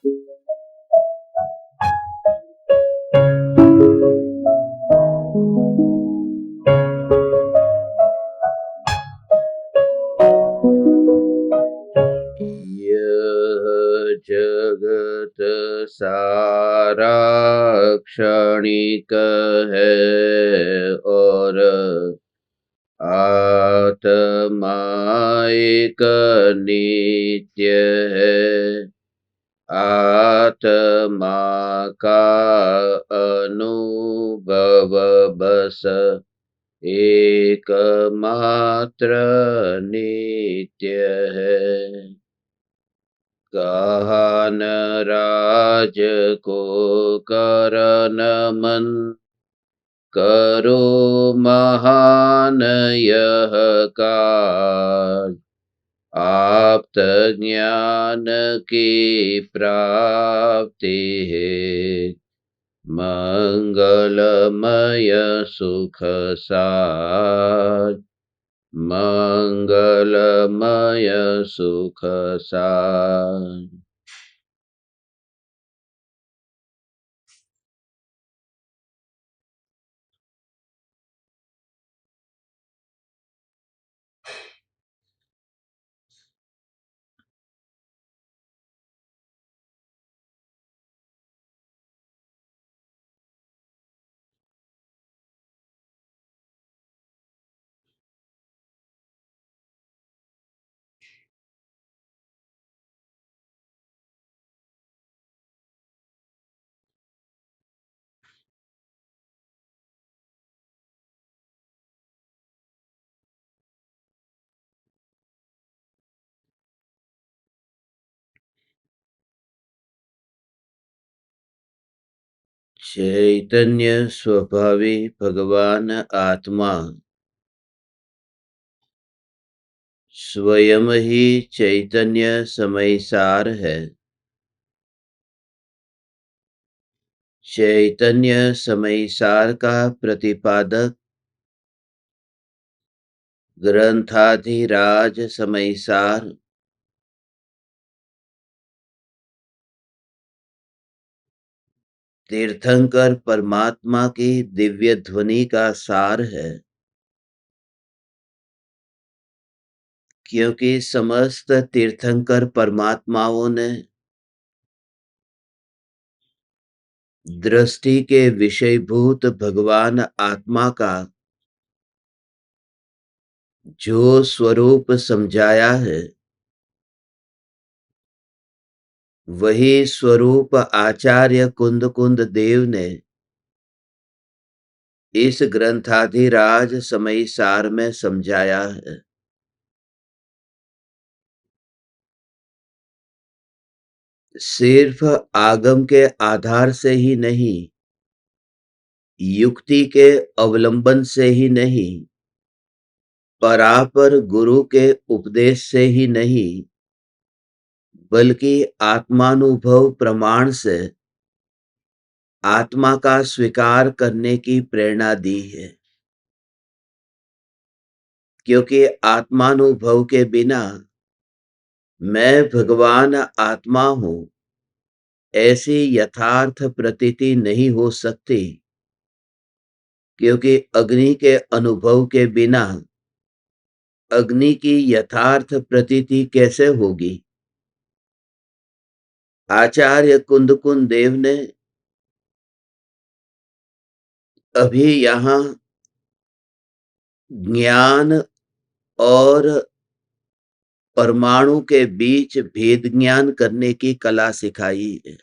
यह जगत सारा क्षणिक है और आत्मा एक नित्य है। आत्मा का अनुभव बस एकमात्र नित्य है। कहन राज को करन मन, करो महान यह काज। आप्त ज्ञान की प्राप्ति है, मंगलमय सुख साज। मंगलमय सुख साज। चैतन्य स्वभावी भगवान आत्मा स्वयं ही चैतन्य समयसार है। चैतन्य समयसार का प्रतिपादक ग्रंथाधिराज समयसार तीर्थंकर परमात्मा की दिव्य ध्वनि का सार है। क्योंकि समस्त तीर्थंकर परमात्माओं ने दृष्टि के विषयभूत भगवान आत्मा का जो स्वरूप समझाया है, वही स्वरूप आचार्य कुंद कुंद देव ने इस ग्रंथाधिराज समयसार में समझाया है। सिर्फ आगम के आधार से ही नहीं, युक्ति के अवलंबन से ही नहीं, परापर गुरु के उपदेश से ही नहीं, बल्कि आत्मानुभव प्रमाण से आत्मा का स्वीकार करने की प्रेरणा दी है। क्योंकि आत्मानुभव के बिना मैं भगवान आत्मा हूं ऐसी यथार्थ प्रतीति नहीं हो सकती। क्योंकि अग्नि के अनुभव के बिना अग्नि की यथार्थ प्रतीति कैसे होगी। आचार्य कुंद देव ने अभी यहां ज्ञान और परमाणु के बीच भेद ज्ञान करने की कला सिखाई है।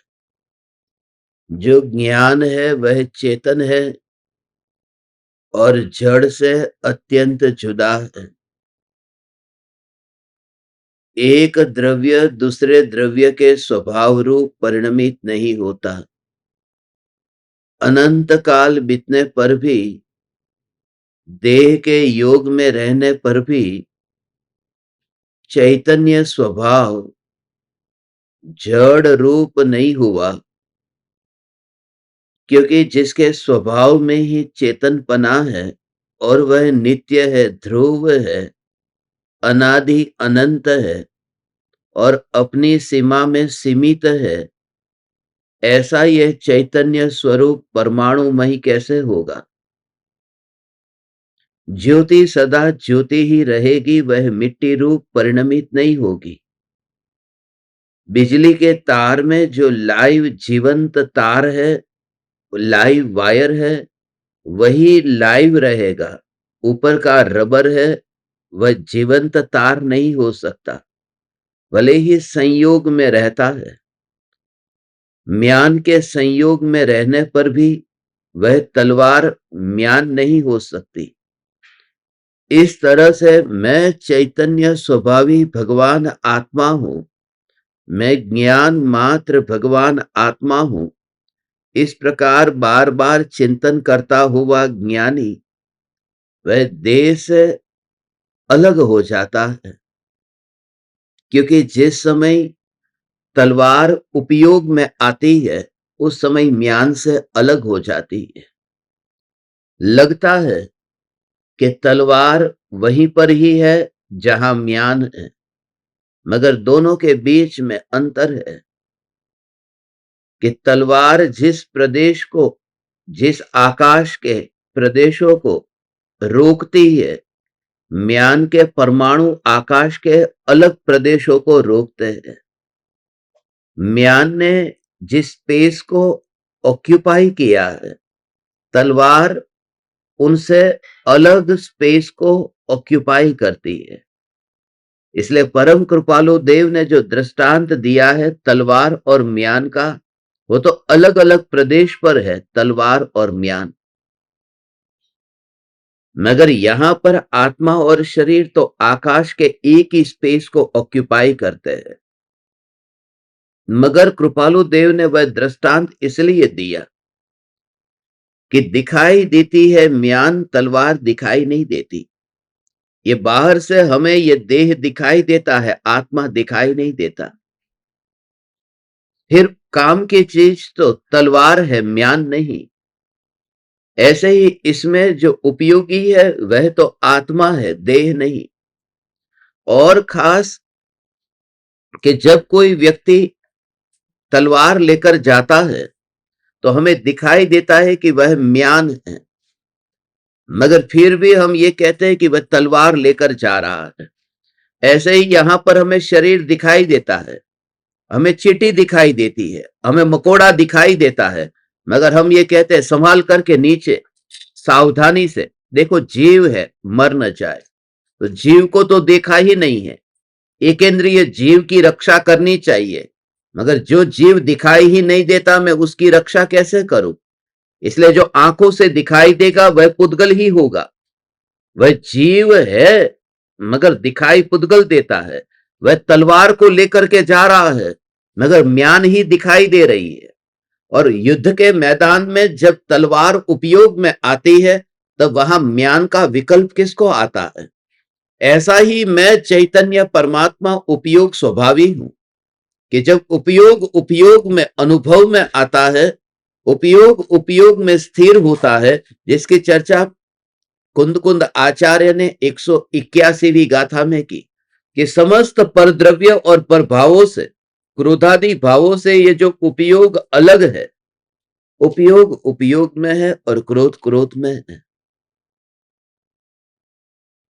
जो ज्ञान है वह चेतन है और जड़ से अत्यंत जुदा है। एक द्रव्य दूसरे द्रव्य के स्वभाव रूप परिणमित नहीं होता। अनंत काल बीतने पर भी, देह के योग में रहने पर भी चैतन्य स्वभाव जड़ रूप नहीं हुआ। क्योंकि जिसके स्वभाव में ही चेतनपना है और वह नित्य है, ध्रुव है, अनादि अनंत है और अपनी सीमा में सीमित है, ऐसा यह चैतन्य स्वरूप परमाणुमय कैसे होगा? ज्योति सदा ज्योति ही रहेगी, वह मिट्टी रूप परिणमित नहीं होगी। बिजली के तार में जो लाइव जीवंत तार है, लाइव वायर है, वही लाइव रहेगा। ऊपर का रबर है, वह जीवंत तार नहीं हो सकता, भले ही संयोग में रहता है। म्यान के संयोग में रहने पर भी वह तलवार म्यान नहीं हो सकती। इस तरह से मैं चैतन्य स्वभावी भगवान आत्मा हूं, मैं ज्ञान मात्र भगवान आत्मा हूं। इस प्रकार बार बार चिंतन करता हुआ ज्ञानी वह देह से अलग हो जाता है, क्योंकि जिस समय तलवार उपयोग में आती है उस समय म्यान से अलग हो जाती है। लगता है कि तलवार वहीं पर ही है जहां म्यान है, मगर दोनों के बीच में अंतर है कि तलवार जिस प्रदेश को, जिस आकाश के प्रदेशों को रोकती है, म्यान के परमाणु आकाश के अलग प्रदेशों को रोकते हैं। म्यान ने जिस स्पेस को ऑक्यूपाई किया है, तलवार उनसे अलग स्पेस को ऑक्यूपाई करती है। इसलिए परम कृपालु देव ने जो दृष्टांत दिया है तलवार और म्यान का, वो तो अलग अलग प्रदेश पर है, तलवार और म्यान। मगर यहां पर आत्मा और शरीर तो आकाश के एक ही स्पेस को ऑक्यूपाई करते हैं। मगर कृपालु देव ने वह दृष्टांत इसलिए दिया कि दिखाई देती है म्यान, तलवार दिखाई नहीं देती। ये बाहर से हमें ये देह दिखाई देता है, आत्मा दिखाई नहीं देता। फिर काम की चीज तो तलवार है, म्यान नहीं। ऐसे ही इसमें जो उपयोगी है वह तो आत्मा है, देह नहीं। और खास कि जब कोई व्यक्ति तलवार लेकर जाता है तो हमें दिखाई देता है कि वह म्यान है, मगर फिर भी हम ये कहते हैं कि वह तलवार लेकर जा रहा है। ऐसे ही यहां पर हमें शरीर दिखाई देता है, हमें चींटी दिखाई देती है, हमें मकोड़ा दिखाई देता है, मगर हम ये कहते हैं संभाल करके नीचे, सावधानी से देखो, जीव है, मर न जाए। तो जीव को तो देखा ही नहीं है, एकेंद्रीय जीव की रक्षा करनी चाहिए, मगर जो जीव दिखाई ही नहीं देता, मैं उसकी रक्षा कैसे करूं? इसलिए जो आंखों से दिखाई देगा वह पुद्गल ही होगा। वह जीव है मगर दिखाई पुद्गल देता है। वह तलवार को लेकर के जा रहा है मगर म्यान ही दिखाई दे रही है। और युद्ध के मैदान में जब तलवार उपयोग में आती है तब वहां म्यान का विकल्प किसको आता है? ऐसा ही मैं चैतन्य परमात्मा उपयोग स्वभावी हूं कि जब उपयोग उपयोग में अनुभव में आता है, उपयोग उपयोग में स्थिर होता है, जिसकी चर्चा कुंद कुंद आचार्य ने 181वीं गाथा में की कि समस्त परद्रव्य और प्रभावों से, क्रोधादि भावों से ये जो उपयोग अलग है, उपयोग उपयोग में है और क्रोध क्रोध में है।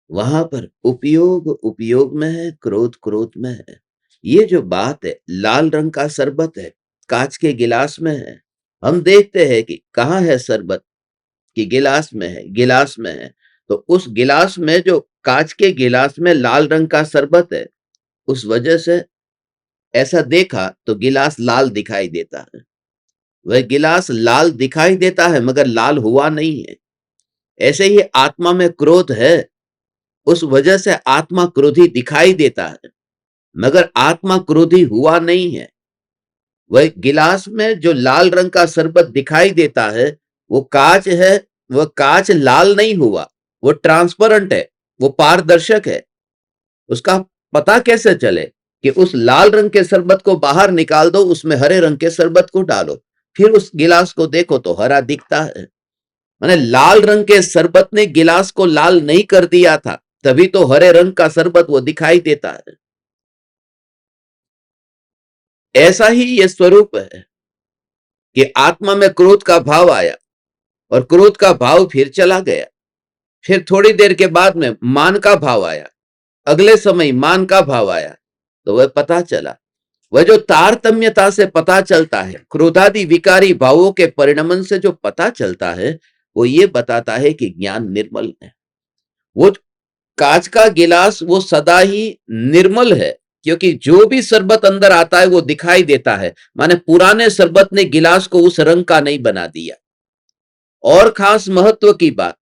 वहां पर उपयोग उपयोग में है, क्रोध क्रोध में है। ये जो बात है, लाल रंग का शरबत है, कांच के गिलास में है। हम देखते हैं कि कहाँ है शरबत, कि गिलास में है, गिलास में है। तो उस गिलास में, जो कांच के गिलास में लाल रंग का शरबत है, उस वजह से ऐसा देखा तो गिलास लाल दिखाई देता है। वह गिलास लाल दिखाई देता है मगर लाल हुआ नहीं है। ऐसे ही आत्मा में क्रोध है, उस वजह से आत्मा क्रोधी दिखाई देता है मगर आत्मा क्रोधी हुआ नहीं है। वह गिलास में जो लाल रंग का शरबत दिखाई देता है वो कांच है, वह कांच लाल नहीं हुआ, वो ट्रांसपेरेंट है, वो पारदर्शक है। उसका पता कैसे चले कि उस लाल रंग के शरबत को बाहर निकाल दो, उसमें हरे रंग के शरबत को डालो, फिर उस गिलास को देखो तो हरा दिखता है। माने लाल रंग के शरबत ने गिलास को लाल नहीं कर दिया था, तभी तो हरे रंग का शरबत वो दिखाई देता है। ऐसा ही ये स्वरूप है कि आत्मा में क्रोध का भाव आया और क्रोध का भाव फिर चला गया, फिर थोड़ी देर के बाद में मान का भाव आया, अगले समय मान का भाव आया, तो वह पता चला, वह जो तारतम्यता से पता चलता है, क्रोधादि विकारी भावों के परिणमन से जो पता चलता है, वो ये बताता है कि ज्ञान निर्मल है। वो कांच का गिलास वो सदा ही निर्मल है, क्योंकि जो भी शरबत अंदर आता है वो दिखाई देता है, माने पुराने शरबत ने गिलास को उस रंग का नहीं बना दिया। और खास महत्व की बात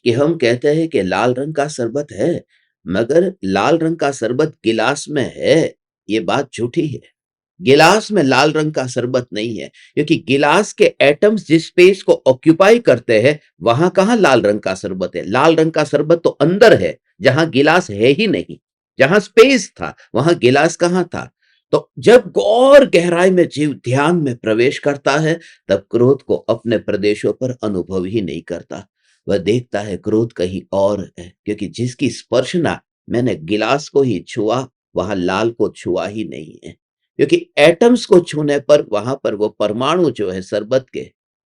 कि हम कहते हैं कि लाल रंग का शरबत है, मगर लाल रंग का शरबत गिलास में है, ये बात झूठी है। गिलास में लाल रंग का शरबत नहीं है, क्योंकि गिलास के एटम्स जिस स्पेस को ऑक्यूपाई करते हैं, वहां कहां लाल रंग का शरबत है। लाल रंग का शरबत तो अंदर है, जहां गिलास है ही नहीं। जहां स्पेस था वहां गिलास कहां था। तो जब गौर गहराई में जीव ध्यान में प्रवेश करता है, तब क्रोध को अपने प्रदेशों पर अनुभव ही नहीं करता। वह देखता है क्रोध कहीं और है, क्योंकि जिसकी स्पर्शना मैंने गिलास को ही छुआ, वहां लाल को छुआ ही नहीं है। क्योंकि एटम्स को छूने पर वहां पर वो परमाणु जो है शरबत के,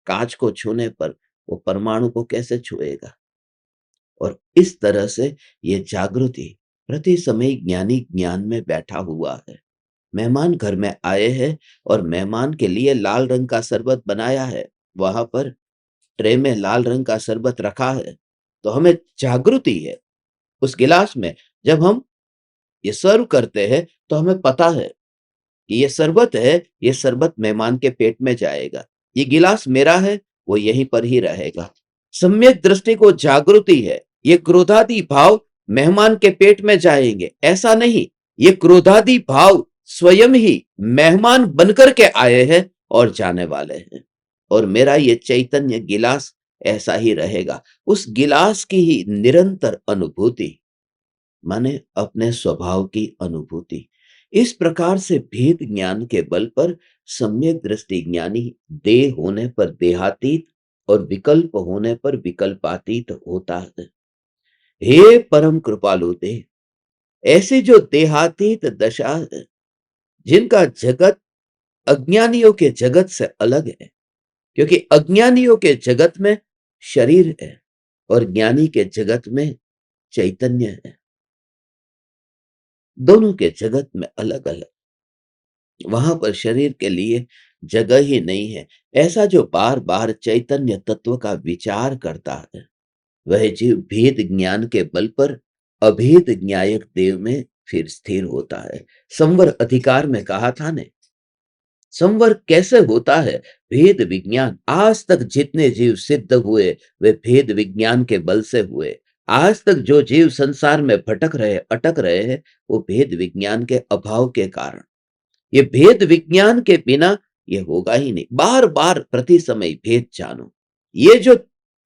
कांच को छूने पर वो परमाणु को कैसे छुएगा। और इस तरह से ये जागृति प्रति समय ज्ञानी ज्ञान में बैठा हुआ है। मेहमान घर में आए हैं और मेहमान के लिए लाल रंग का शरबत बनाया है, वहां पर ट्रे में लाल रंग का शरबत रखा है, तो हमें जागृति है उस गिलास में। जब हम ये सर्व करते हैं तो हमें पता है कि ये शरबत है, ये शरबत मेहमान के पेट में जाएगा, ये गिलास मेरा है, वो यहीं पर ही रहेगा। सम्यक दृष्टि को जागृति है, ये क्रोधादि भाव मेहमान के पेट में जाएंगे ऐसा नहीं, ये क्रोधादि भाव स्वयं ही मेहमान बनकर के आए हैं और जाने वाले हैं। और मेरा ये चैतन्य गिलास ऐसा ही रहेगा। उस गिलास की ही निरंतर अनुभूति, माने अपने स्वभाव की अनुभूति। इस प्रकार से भेद ज्ञान के बल पर सम्यक दृष्टि ज्ञानी देह होने पर देहातीत और विकल्प होने पर विकल्पातीत होता है। हे परम कृपालु देह, ऐसे जो देहातीत दशा है, जिनका जगत अज्ञानियों के जगत से अलग है, क्योंकि अज्ञानियों के जगत में शरीर है और ज्ञानी के जगत में चैतन्य है। दोनों के जगत में अलग अलग, वहां पर शरीर के लिए जगह ही नहीं है। ऐसा जो बार बार चैतन्य तत्व का विचार करता है, वह जीव भेद ज्ञान के बल पर अभेद न्यायक देव में फिर स्थिर होता है। संवर अधिकार में कहा था ने, संवर कैसे होता है? भेद विज्ञान। आज तक जितने जीव सिद्ध हुए वे भेद विज्ञान के बल से हुए। आज तक जो जीव संसार में भटक रहे, अटक रहे हैं, वो भेद विज्ञान के अभाव के कारण। ये भेद विज्ञान के बिना ये होगा ही नहीं। बार बार प्रति समय भेद जानो। ये जो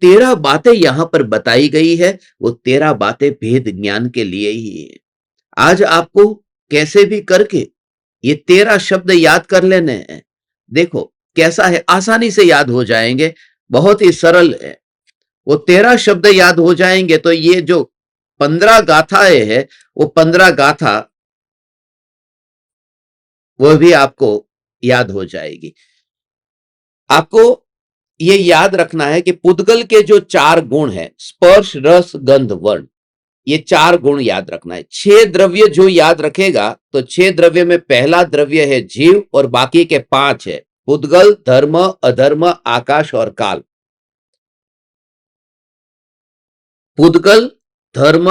13 बातें यहां पर बताई गई है, वो 13 बातें भेद ज्ञान के लिए ही है। आज आपको कैसे भी करके ये 13 शब्द याद कर लेने हैं। देखो कैसा है, आसानी से याद हो जाएंगे, बहुत ही सरल है। वो 13 शब्द याद हो जाएंगे तो ये जो 15 गाथाएं है, वो 15 गाथा वो भी आपको याद हो जाएगी। आपको ये याद रखना है कि पुद्गल के जो 4 गुण हैं, स्पर्श रस गंध वर्ण, ये 4 गुण याद रखना है। 6 द्रव्य जो याद रखेगा, तो 6 द्रव्य में पहला द्रव्य है जीव और बाकी के 5 है पुद्गल, धर्म, अधर्म, आकाश और काल। पुद्गल, धर्म,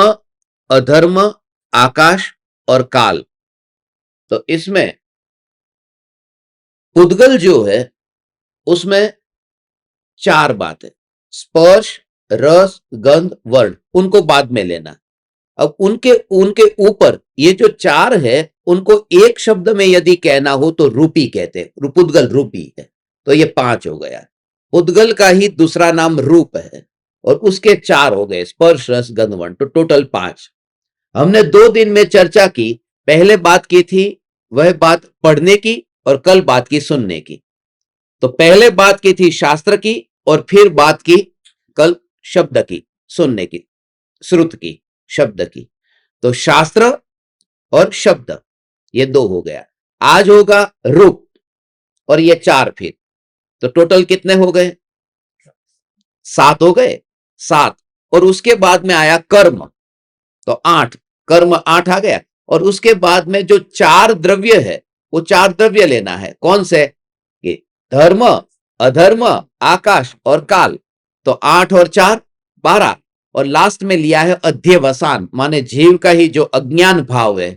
अधर्म, आकाश और काल। तो इसमें पुद्गल जो है उसमें 4 बातें, स्पर्श रस गंध वर्ण, उनको बाद में लेना। अब उनके उनके ऊपर ये जो 4 है, उनको एक शब्द में यदि कहना हो तो रूपी कहते हैं। पुद्गल रूपी है, तो ये 5 हो गया। पुद्गल का ही दूसरा नाम रूप है और उसके 4 हो गए, स्पर्श रस गंध वर्ण, तो टोटल 5। हमने 2 दिन में चर्चा की। पहले बात की थी वह बात पढ़ने की और कल बात की सुनने की। तो पहले बात की थी शास्त्र की और फिर बात की कल शब्द की, सुनने की, श्रुत की, शब्द की। तो शास्त्र और शब्द ये 2 हो गया। आज होगा रूप, और ये 4 फिर, तो टोटल कितने हो गए? 7 हो गए, 7। और उसके बाद में आया कर्म, तो 8, कर्म 8 आ गया। और उसके बाद में जो 4 द्रव्य है, वो 4 द्रव्य लेना है। कौन से? कि धर्म, अधर्म, आकाश और काल। तो 8 और 4 12। और लास्ट में लिया है अध्यवसान, माने जीव का ही जो अज्ञान भाव है,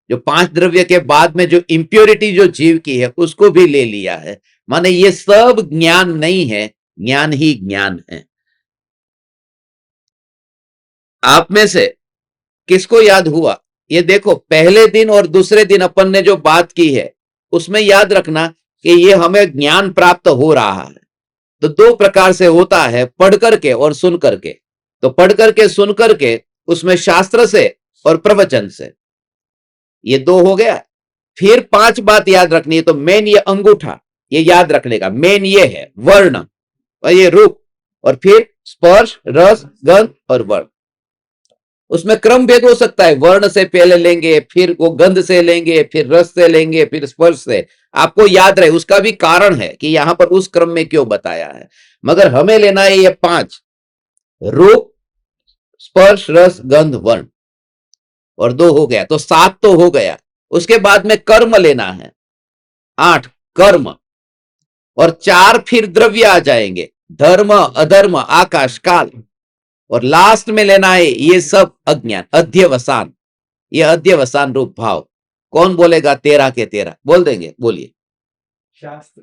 जो 5 द्रव्य के बाद में जो इंप्योरिटी जो जीव की है, उसको भी ले लिया है। माने ये सब ज्ञान नहीं है, ज्ञान ही ज्ञान है। आप में से किसको याद हुआ? ये देखो, पहले दिन और दूसरे दिन अपन ने जो बात की है, उसमें याद रखना कि ये हमें ज्ञान प्राप्त हो रहा है। तो 2 प्रकार से होता है, पढ़ करके और सुन करके। तो पढ़ करके, सुन करके, उसमें शास्त्र से और प्रवचन से, ये 2 हो गया। फिर 5 बात याद रखनी है। तो मेन ये अंगूठा, ये याद रखने का मेन ये है वर्ण, और ये रूप, और फिर स्पर्श, रस, गंध और वर्ण। उसमें क्रम भेद हो सकता है, वर्ण से पहले लेंगे, फिर वो गंध से लेंगे, फिर रस से लेंगे, फिर स्पर्श से। आपको याद रहे, उसका भी कारण है कि यहां पर उस क्रम में क्यों बताया है। मगर हमें लेना है ये 5, रूप, स्पर्श, रस, गंध, वर्ण, और 2 हो गया, तो 7 तो हो गया। उसके बाद में कर्म लेना है, 8 कर्म, और 4 फिर द्रव्य आ जाएंगे, धर्म, अधर्म, आकाश, काल। और लास्ट में लेना है ये सब अज्ञान, अध्यवसान, ये अध्यवसान रूप भाव। कौन बोलेगा? 13 के 13 बोल देंगे, बोलिए। शास्त्र,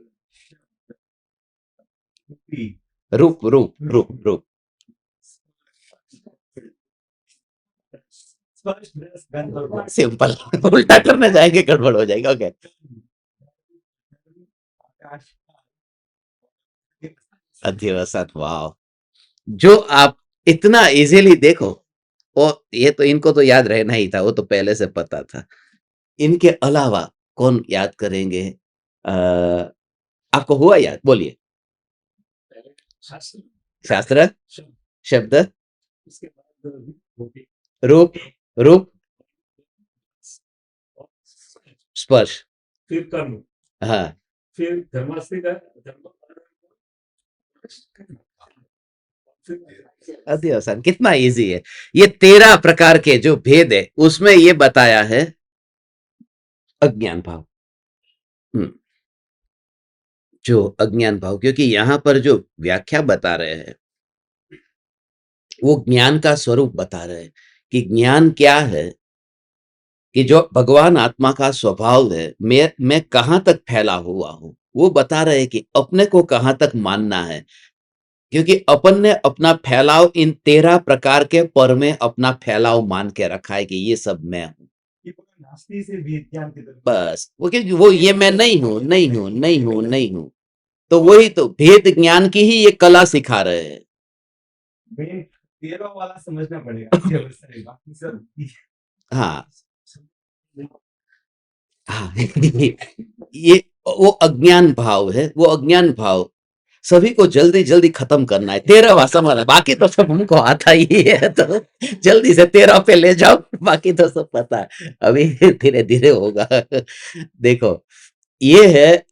रूप रूप रूप रूप, सिंपल। उल्टा करने जाएंगे गड़बड़ हो जाएगा। ओके, अध्यवसान, वाह। जो आप इतना इजीली देखो, और ये तो इनको तो याद रहना ही था, वो तो पहले से पता था। इनके अलावा कौन याद करेंगे? आपको हुआ याद? बोलिए। शास्त्र, शब्द, रूप, रूप, स्पर्श, फिर कर्म, हाँ, फिर धर्मास्थित अध्यवसान। कितना इजी है। ये 13 प्रकार के जो भेद है, उसमें ये बताया है अज्ञान भाव। जो अज्ञान भाव, क्योंकि यहां पर जो व्याख्या बता रहे हैं, वो ज्ञान का स्वरूप बता रहे हैं कि ज्ञान क्या है, कि जो भगवान आत्मा का स्वभाव है, मैं कहां तक फैला हुआ हूं, वो बता रहे हैं कि अपने को कहां तक मानना है। क्योंकि अपन ने अपना फैलाव इन 13 प्रकार के पर में अपना फैलाव मान के रखा है कि ये सब मैं हूं। नास्ती से विज्ञान की तरफ, बस वो, क्योंकि वो ये मैं नहीं हूं, नहीं हूं, नहीं हूं, नहीं हूं। तो वही तो भेद ज्ञान की ही ये कला सिखा रहे हैं। 13 वाला समझना पड़ेगा। हाँ हाँ, ये वो अज्ञान भाव है, वो अज्ञान भाव सभी को जल्दी जल्दी खत्म करना है। 13वां समझ, बाकी तो सब हमको आता ही है, तो जल्दी से 13 पे ले जाओ, बाकी तो सब पता है, अभी धीरे धीरे होगा। देखो, ये है,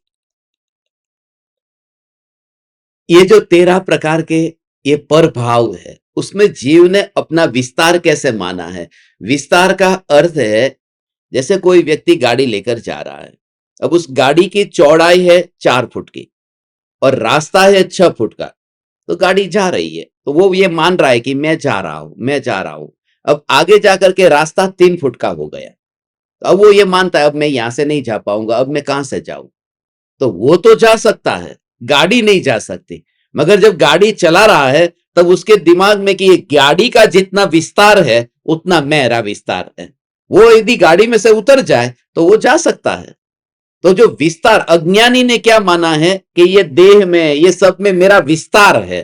ये जो 13 प्रकार के ये पर भाव है, उसमें जीव ने अपना विस्तार कैसे माना है। विस्तार का अर्थ है, जैसे कोई व्यक्ति गाड़ी लेकर जा रहा है, अब उस गाड़ी की चौड़ाई है 4 फुट की और रास्ता है 6 फुट का, तो गाड़ी जा रही है, तो वो ये मान रहा है कि मैं जा रहा हूं, मैं जा रहा हूं। अब आगे जाकर के रास्ता 3 फुट का हो गया, तो अब वो ये मानता है अब मैं यहां से नहीं जा पाऊंगा, अब मैं कहां से जाऊं। तो वो तो जा सकता है, गाड़ी नहीं जा सकती। मगर जब गाड़ी चला रहा है, तब उसके दिमाग में कि ये गाड़ी का जितना विस्तार है, उतना मेरा विस्तार है। वो यदि गाड़ी में से उतर जाए तो वो जा सकता है। तो जो विस्तार, अज्ञानी ने क्या माना है कि ये देह में, ये सब में मेरा विस्तार है।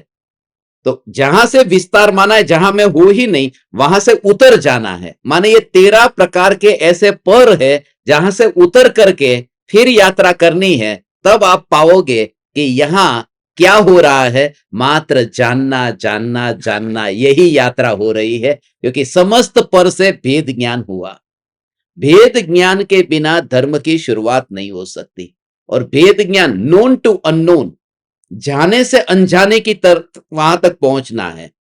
तो जहां से विस्तार माना है, जहां मैं हो ही नहीं, वहां से उतर जाना है। माने ये 13 प्रकार के ऐसे पर है, जहां से उतर करके फिर यात्रा करनी है। तब आप पाओगे कि यहां क्या हो रहा है, मात्र जानना जानना जानना, यही यात्रा हो रही है। क्योंकि समस्त पर से भेद ज्ञान हुआ। भेद ज्ञान के बिना धर्म की शुरुआत नहीं हो सकती। और भेद ज्ञान नोन टू अननोन, जाने से अनजाने की तरफ वहां तक पहुंचना है।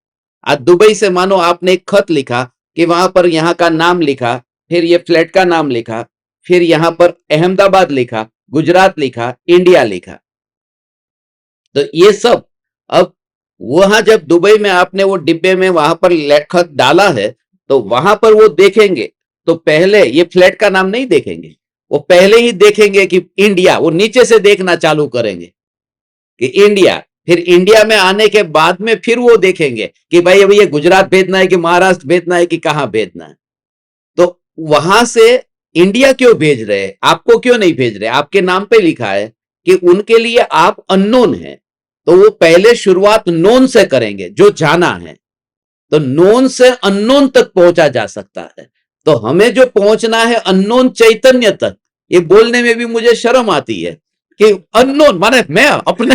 आज दुबई से मानो आपने एक खत लिखा कि वहां पर यहाँ का नाम लिखा, फिर ये फ्लैट का नाम लिखा, फिर यहां पर अहमदाबाद लिखा, गुजरात लिखा, इंडिया लिखा। तो ये सब अब वहां जब दुबई में आपने वो डिब्बे में वहां पर खत डाला है, तो वहां पर वो देखेंगे तो पहले ये फ्लैट का नाम नहीं देखेंगे, वो पहले ही देखेंगे कि इंडिया, वो नीचे से देखना चालू करेंगे कि इंडिया। फिर इंडिया में आने के बाद में फिर वो देखेंगे कि भाई अभी ये गुजरात भेजना है कि महाराष्ट्र भेजना है कि कहां भेजना है। तो वहां से इंडिया क्यों भेज रहे हैं, आपको क्यों नहीं भेज रहे? आपके नाम पे लिखा है कि उनके लिए आप अननोन है, तो वो पहले शुरुआत नोन से करेंगे, जो जाना है। तो नोन से अननोन तक पहुंचा जा सकता है। तो हमें जो पहुंचना है अननोन चैतन्य तक, ये बोलने में भी मुझे शर्म आती है कि अननोन माने मैं अपने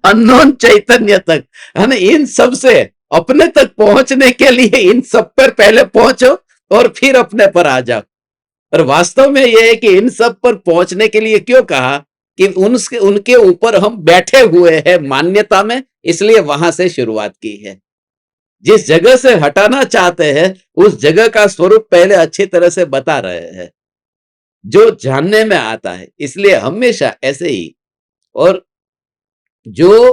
अननोन चैतन्य तक है ना, इन सब से अपने तक पहुंचने के लिए इन सब पर पहले पहुंचो और फिर अपने पर आ जाओ। और वास्तव में यह है कि इन सब पर पहुंचने के लिए क्यों कहा कि उनके ऊपर हम बैठे हुए हैं मान्यता में, इसलिए वहां से शुरुआत की है। जिस जगह से हटाना चाहते हैं उस जगह का स्वरूप पहले अच्छी तरह से बता रहे हैं, जो जानने में आता है। इसलिए हमेशा ऐसे ही। और जो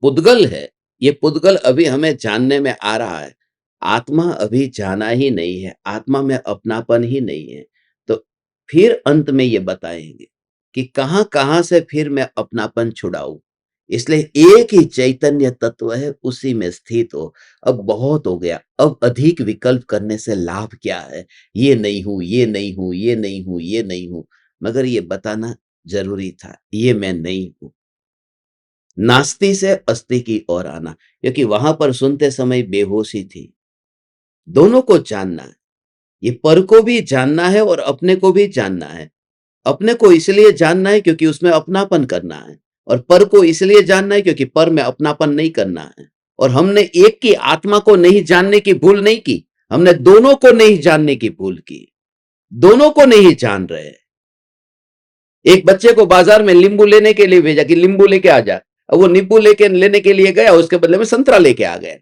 पुद्गल है, ये पुद्गल अभी हमें जानने में आ रहा है, आत्मा अभी जाना ही नहीं है, आत्मा में अपनापन ही नहीं है। तो फिर अंत में ये बताएंगे कि कहां कहां से फिर मैं अपनापन छुड़ाऊं। इसलिए एक ही चैतन्य तत्व है, उसी में स्थित हो। अब बहुत हो गया, अब अधिक विकल्प करने से लाभ क्या है? ये नहीं हूं, ये नहीं हूं, ये नहीं हूं, ये नहीं हूं। मगर ये बताना जरूरी था, ये मैं नहीं हूं। नास्ति से अस्ति की ओर आना, क्योंकि वहां पर सुनते समय बेहोशी थी। दोनों को जानना है, ये पर को भी जानना है और अपने को भी जानना है। अपने को इसलिए जानना है क्योंकि उसमें अपनापन करना है, और पर को इसलिए जानना है क्योंकि पर में अपनापन नहीं करना है। और हमने एक की आत्मा को नहीं जानने की भूल नहीं की, हमने दोनों को नहीं जानने की भूल की। दोनों को नहीं जान रहे। एक बच्चे को बाजार में नींबू लेने के लिए भेजा कि नींबू लेके आ जा, अब वो नींबू लेके लेने के लिए गया, उसके बदले में संतरा लेके आ गया।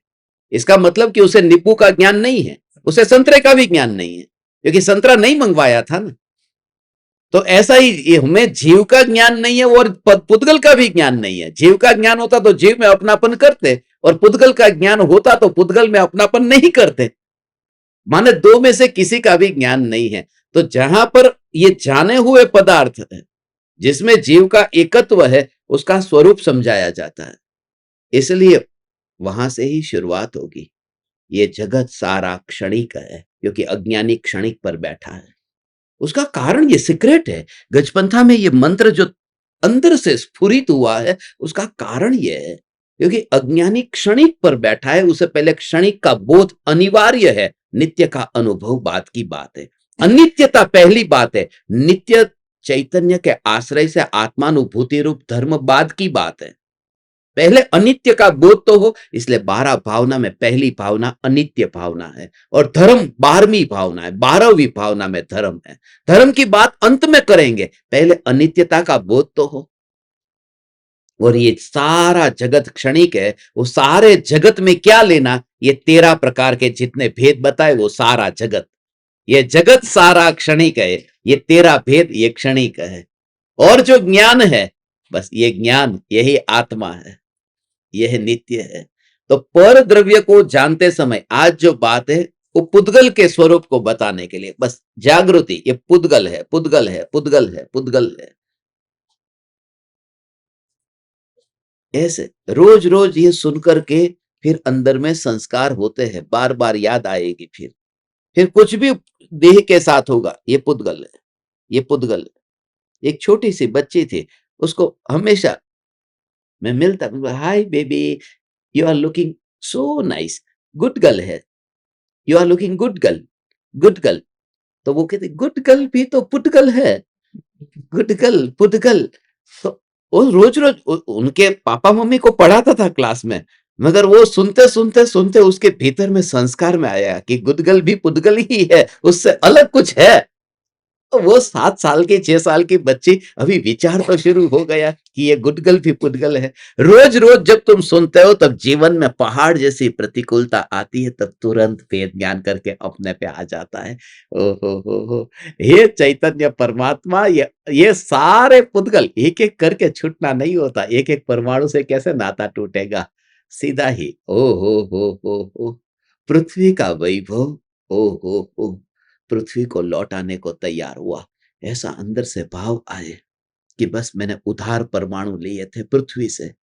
इसका मतलब कि उसे नींबू का ज्ञान नहीं है, उसे संतरे का भी ज्ञान नहीं है, क्योंकि संतरा नहीं मंगवाया था ना। तो ऐसा ही हमें जीव का ज्ञान नहीं है और पुद्गल का भी ज्ञान नहीं है। जीव का ज्ञान होता तो जीव में अपनापन करते, और पुद्गल का ज्ञान होता तो पुद्गल में अपनापन नहीं करते। माने दो में से किसी का भी ज्ञान नहीं है। तो जहां पर ये जाने हुए पदार्थ है, जिसमें जीव का एकत्व है, उसका स्वरूप समझाया जाता है। इसलिए वहां से ही शुरुआत होगी। ये जगत सारा क्षणिक है, क्योंकि अज्ञानी क्षणिक पर बैठा है। उसका कारण ये सीक्रेट है। गजपंथा में ये मंत्र जो अंदर से स्फुरित हुआ है, उसका कारण ये है क्योंकि अज्ञानी क्षणिक पर बैठा है। उसे पहले क्षणिक का बोध अनिवार्य है, नित्य का अनुभव बाद की बात है। अनित्यता पहली बात है, नित्य चैतन्य के आश्रय से आत्मानुभूति रूप धर्म बाद की बात है। पहले अनित्य का बोध तो हो, इसलिए 12 भावना में पहली भावना अनित्य भावना है, और धर्म 12वीं भावना है, 12वीं भावना में धर्म है। धर्म की बात अंत में करेंगे, पहले अनित्यता का बोध तो हो। और ये सारा जगत क्षणिक है, वो सारे जगत में क्या लेना, ये 13 प्रकार के जितने भेद बताए वो सारा जगत, ये जगत सारा क्षणिक है, ये 13 भेद ये क्षणिक है। और जो ज्ञान है, बस ये ज्ञान यही आत्मा है, यह नित्य है। तो पर द्रव्य को जानते समय आज जो बात है वो पुद्गल के स्वरूप को बताने के लिए, बस जागृति, ये पुद्गल है, पुद्गल है, पुद्गल है, पुद्गल है। ऐसे रोज रोज ये सुनकर के फिर अंदर में संस्कार होते हैं, बार बार याद आएगी। फिर कुछ भी देह के साथ होगा, ये पुद्गल है, ये पुद्गल है। एक छोटी सी बच्ची थी, उसको हमेशा मैं मिलता, hi baby, you are looking so nice, good girl है, you are looking good girl, good girl. तो वो कहते गुड गर्ल भी तो पुटगल है, गुड गर्ल पुटगल। तो वो रोज रोज उनके पापा मम्मी को पढ़ाता था क्लास में, मगर वो सुनते सुनते सुनते उसके भीतर में संस्कार में आया कि गुडगल भी पुद्गल ही है, उससे अलग कुछ है। वो 7 साल के 6 साल की बच्ची अभी विचार तो शुरू हो गया कि ये गुडगल भी पुडगल है। रोज रोज जब तुम सुनते हो तब जीवन में पहाड़ जैसी प्रतिकूलता आती है, तब तुरंत वेद ज्ञान करके अपने पे आ जाता है। ओ हो, ये चैतन्य परमात्मा, ये सारे पुद्गल एक एक करके छूटना नहीं होता। एक एक परमाणु से कैसे नाता टूटेगा, सीधा ही ओ हो, पृथ्वी का वैभव, ओ हो, पृथ्वी को लौटाने को तैयार हुआ। ऐसा अंदर से भाव आए कि बस मैंने उधार परमाणु लिए थे पृथ्वी से।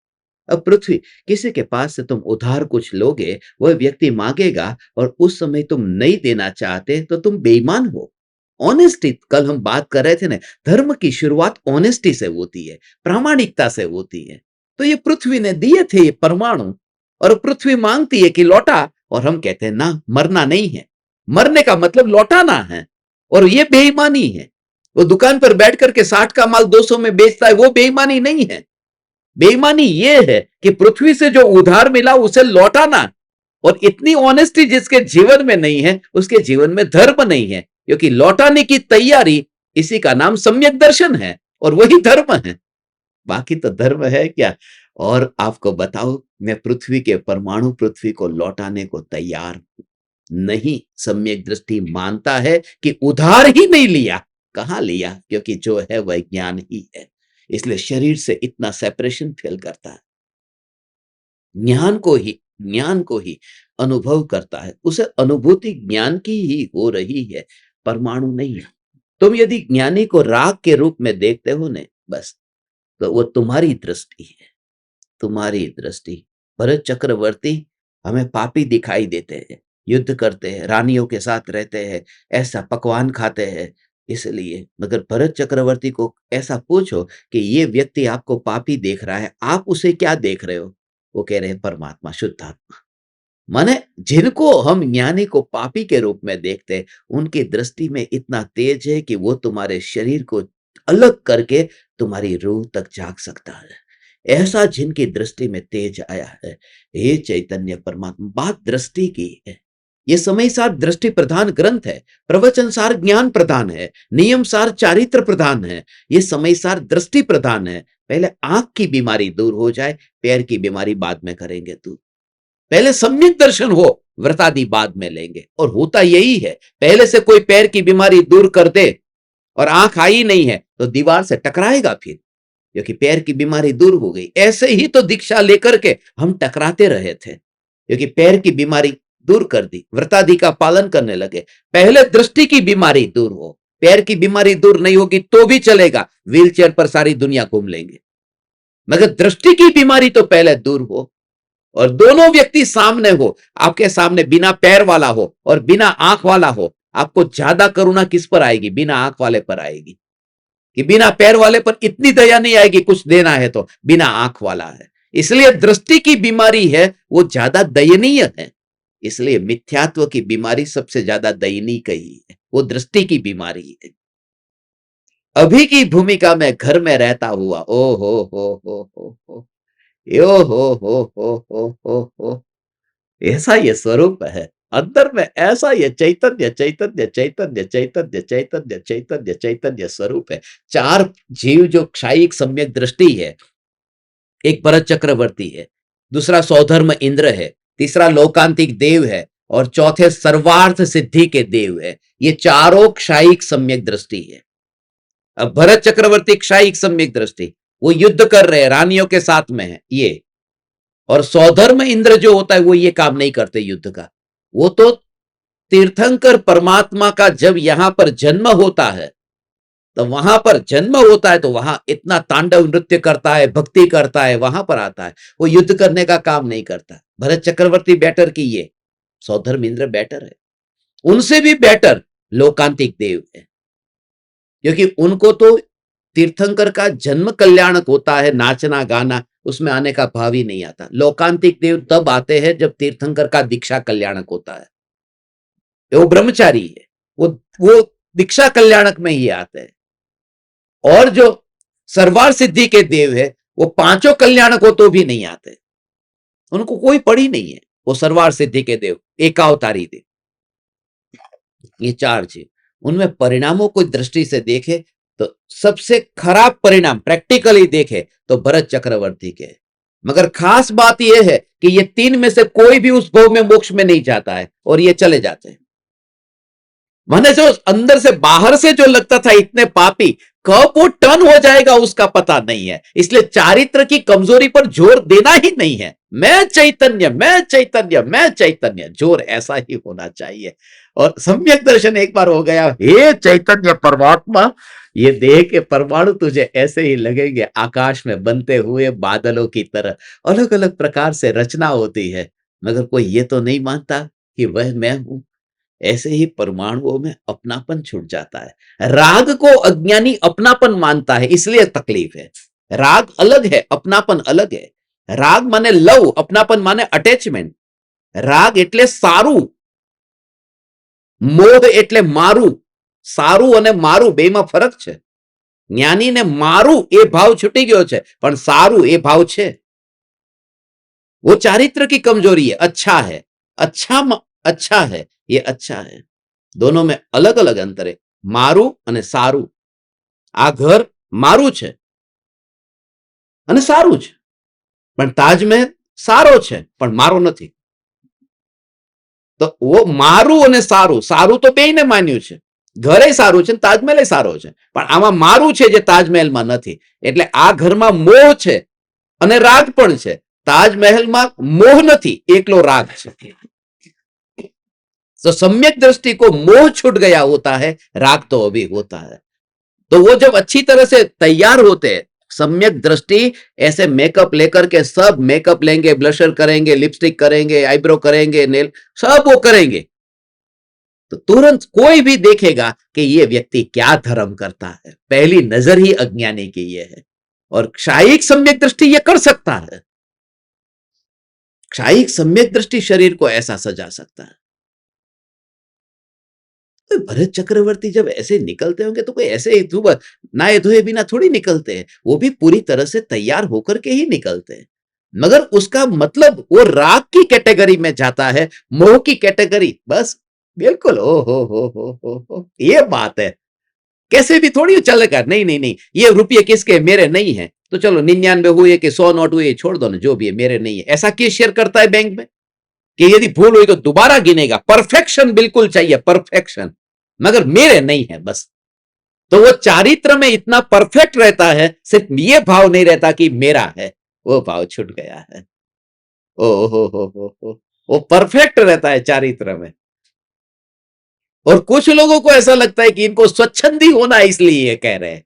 अब पृथ्वी, किसी के पास से तुम उधार कुछ लोगे, वह व्यक्ति मांगेगा और उस समय तुम नहीं देना चाहते तो तुम बेईमान हो। ऑनेस्टी, कल हम बात कर रहे थे ना, धर्म की शुरुआत ऑनेस्टी से होती है, प्रामाणिकता से होती है। तो ये पृथ्वी ने दिए थे ये परमाणु, और पृथ्वी मांगती है कि लौटा, और हम कहते हैं ना, मरना नहीं है। मरने का मतलब लौटाना है, और ये बेईमानी है। वो दुकान पर बैठ करके 60 का माल 200 में बेचता है, वो बेईमानी नहीं है। बेईमानी ये है कि पृथ्वी से जो उधार मिला उसे लौटाना। और इतनी ऑनेस्टी जिसके जीवन में नहीं है, उसके जीवन में धर्म नहीं है, क्योंकि लौटाने की तैयारी, इसी का नाम सम्यक दर्शन है, और वही धर्म है। बाकी तो धर्म है क्या। और आपको बताओ, मैं पृथ्वी के परमाणु, पृथ्वी को लौटाने को तैयार हूं। नहीं, सम्यक दृष्टि मानता है कि उधार ही नहीं लिया। कहां लिया, क्योंकि जो है वह ज्ञान ही है। इसलिए शरीर से इतना सेपरेशन फील करता है। ज्ञान को ही अनुभव करता है, उसे अनुभूति ज्ञान की ही हो रही है, परमाणु नहीं। तुम यदि ज्ञानी को राग के रूप में देखते हो ने, बस, तो वो तुम्हारी दृष्टि है, तुम्हारी दृष्टि। भरत चक्रवर्ती हमें पापी दिखाई देते हैं, युद्ध करते हैं, रानियों के साथ रहते हैं, ऐसा पकवान खाते हैं, इसलिए। मगर भरत चक्रवर्ती को ऐसा पूछो कि ये व्यक्ति आपको पापी देख रहा है, आप उसे क्या देख रहे हो? वो कह रहे हैं परमात्मा, शुद्धात्मा। माने जिनको हम ज्ञानी को पापी के रूप में देखते हैं, उनकी दृष्टि में इतना तेज है कि वो तुम्हारे शरीर को अलग करके तुम्हारी रूह तक झांक सकता है। ऐसा जिनकी दृष्टि में तेज आया है, हे चैतन्य परमात्मा। बात दृष्टि की है। ये समय सार दृष्टि प्रधान ग्रंथ है, प्रवचन सार ज्ञान प्रधान है, नियम सार चारित्र प्रधान है। ये समय सार दृष्टि प्रधान है। पहले आंख की बीमारी दूर हो जाए, पैर की बीमारी बाद में करेंगे दूर। पहले सम्यक दर्शन हो, व्रतादि बाद में लेंगे। और होता यही है, पहले से कोई पैर की बीमारी दूर कर दे और आंख आई नहीं है तो दीवार से टकराएगा फिर, क्योंकि पैर की बीमारी दूर हो गई। ऐसे ही तो दीक्षा लेकर के हम टकराते रहे थे, क्योंकि पैर की बीमारी दूर कर दी, व्रतादि का पालन करने लगे। पहले दृष्टि की बीमारी दूर हो, पैर की बीमारी दूर नहीं होगी तो भी चलेगा, व्हीलचेयर पर सारी दुनिया घूम लेंगे, मगर दृष्टि की बीमारी तो पहले दूर हो। और दोनों व्यक्ति सामने हो, आपके सामने बिना पैर वाला हो और बिना आंख वाला हो, आपको ज्यादा करुणा किस पर आएगी? बिना आंख वाले पर आएगी। कि बिना पैर वाले पर इतनी दया नहीं आएगी, कुछ देना है तो, बिना आंख वाला है। इसलिए दृष्टि की बीमारी है वो ज्यादा दयनीय है। इसलिए मिथ्यात्व की बीमारी सबसे ज्यादा दयनीय ही है, वो दृष्टि की बीमारी है। अभी की भूमिका में घर में रहता हुआ, ओ हो, यो हो, ऐसा ये स्वरूप है अंदर में। ऐसा ये चैतन्य चैतन्य चैतन्य चैतन्य चैतन्य चैतन्य चैतन्य स्वरूप है। चार जीव जो क्षायिक सम्यक दृष्टि है, एक भरत चक्रवर्ती है, दूसरा सौधर्म इंद्र है, तीसरा लोकांतिक देव है, और चौथे सर्वार्थ सिद्धि के देव है। ये चारों क्षायिक सम्यक दृष्टि है। अब भरत चक्रवर्ती क्षायिक सम्यक दृष्टि, वो युद्ध कर रहे हैं, रानियों के साथ में है ये। और सौधर्म इंद्र जो होता है वो ये काम नहीं करते युद्ध का। वो तो तीर्थंकर परमात्मा का जब यहां पर जन्म होता है, तो वहां पर जन्म होता है तो वहां इतना तांडव नृत्य करता है, भक्ति करता है, वहां पर आता है। वो युद्ध करने का काम नहीं करता। भरत चक्रवर्ती बेटर की ये, सौधर्म इंद्र बेटर है। उनसे भी बेटर लोकांतिक देव है, क्योंकि उनको तो तीर्थंकर का जन्म कल्याणक होता है, नाचना गाना, उसमें आने का भाव ही नहीं आता। लोकांतिक देव तब आते हैं जब तीर्थंकर का दीक्षा कल्याणक होता है। वो ब्रह्मचारी है, वो दीक्षा कल्याणक में ही आते हैं। और जो सर्वार सिद्धि के देव है, वो पांचों कल्याणक हो तो भी नहीं आते, उनको कोई पड़ी नहीं है। वो सर्वार सिद्धि के देव, एकावतारी देव, ये चार चीज। उनमें परिणामों को दृष्टि से देखे तो सबसे खराब परिणाम प्रैक्टिकली देखे तो भरत चक्रवर्ती के। मगर खास बात यह है कि ये तीन में से कोई भी उस भव में मोक्ष में नहीं जाता है और ये चले जाते हैं। माने जो अंदर से बाहर से जो लगता था इतने पापी, कब वो टर्न हो जाएगा उसका पता नहीं है। इसलिए चारित्र की कमजोरी पर जोर देना ही नहीं है। मैं चैतन्य, मैं चैतन्य, मैं चैतन्य, जोर ऐसा ही होना चाहिए। और सम्यक दर्शन एक बार हो गया, हे चैतन्य परमात्मा, ये देह के परमाणु तुझे ऐसे ही लगेंगे आकाश में बनते हुए बादलों की तरह। अलग अलग प्रकार से रचना होती है, मगर कोई ये तो नहीं मानता कि वह मैं हूं। ऐसे ही परमाणुओं में अपनापन छूट जाता है। राग को अज्ञानी अपनापन मानता है, इसलिए तकलीफ है। राग अलग है, अपनापन अलग है। राग माने लव, अपनापन माने अटैचमेंट। राग એટલે સારું, મોહ એટલે મારું। સારું અને મારું બેમાં ફરક છે। જ્ઞાનીને મારું એ ભાવ છૂટી ગયો છે, પણ સારું એ ભાવ છે। वो चारित्र की कमजोरी है। अच्छा है, अच्छा है, ये अच्छा है। दोनों में अलग अलग अंतर है। मारू અને સારું। આ ઘર મારું છે અને સારું છે, પણ તાજમહેલ સારો છે પણ મારો નથી। તો वो મારું અને સારું, સારું તો બેયને માન્યું છે। ઘરે સારું છે, તાજમહેલ સારો છે, પણ આમાં મારું છે જે તાજમહેલમાં નથી। એટલે આ ઘરમાં મોહ છે અને રાગ પણ છે। તાજમહેલમાં મોહ નથી, એકલો રાગ છે। तो सम्यक दृष्टि को मोह छूट गया होता है, राग तो अभी होता है। तो वो जब अच्छी तरह से तैयार होते हैं, सम्यक दृष्टि ऐसे मेकअप लेकर के, सब मेकअप लेंगे, ब्लशर करेंगे, लिपस्टिक करेंगे, आईब्रो करेंगे, नेल सब वो करेंगे, तो तुरंत कोई भी देखेगा कि ये व्यक्ति क्या धर्म करता है। पहली नजर ही अज्ञानी की ये है। और क्षायिक सम्यक दृष्टि ये कर सकता है। क्षायिक सम्यक दृष्टि शरीर को ऐसा सजा सकता है। तो भरत चक्रवर्ती जब ऐसे निकलते होंगे तो कोई ऐसे ही नहाए धोए बिना थोड़ी निकलते हैं। वो भी पूरी तरह से तैयार होकर के ही निकलते हैं। मगर उसका मतलब वो राग की कैटेगरी में जाता है, मोह की कैटेगरी। बस बिल्कुल ओ हो, ये बात है। कैसे भी थोड़ी चलेगा। नहीं नहीं नहीं, ये रुपये किसके, मेरे नहीं है, तो चलो 99 हुए कि 100 नोट हुए, छोड़ दो ना, जो भी है मेरे नहीं है। ऐसा क्यों शेयर करता है बैंक में कि यदि भूल हुई तो दोबारा गिनेगा। परफेक्शन बिल्कुल चाहिए, परफेक्शन, मगर मेरे नहीं है बस। तो वो चारित्र में इतना परफेक्ट रहता है, सिर्फ ये भाव नहीं रहता कि मेरा है, वो भाव छूट गया है। ओ हो, वो परफेक्ट रहता है चारित्र में। और कुछ लोगों को ऐसा लगता है कि इनको स्वच्छंदी होना, इसलिए ये कह रहे हैं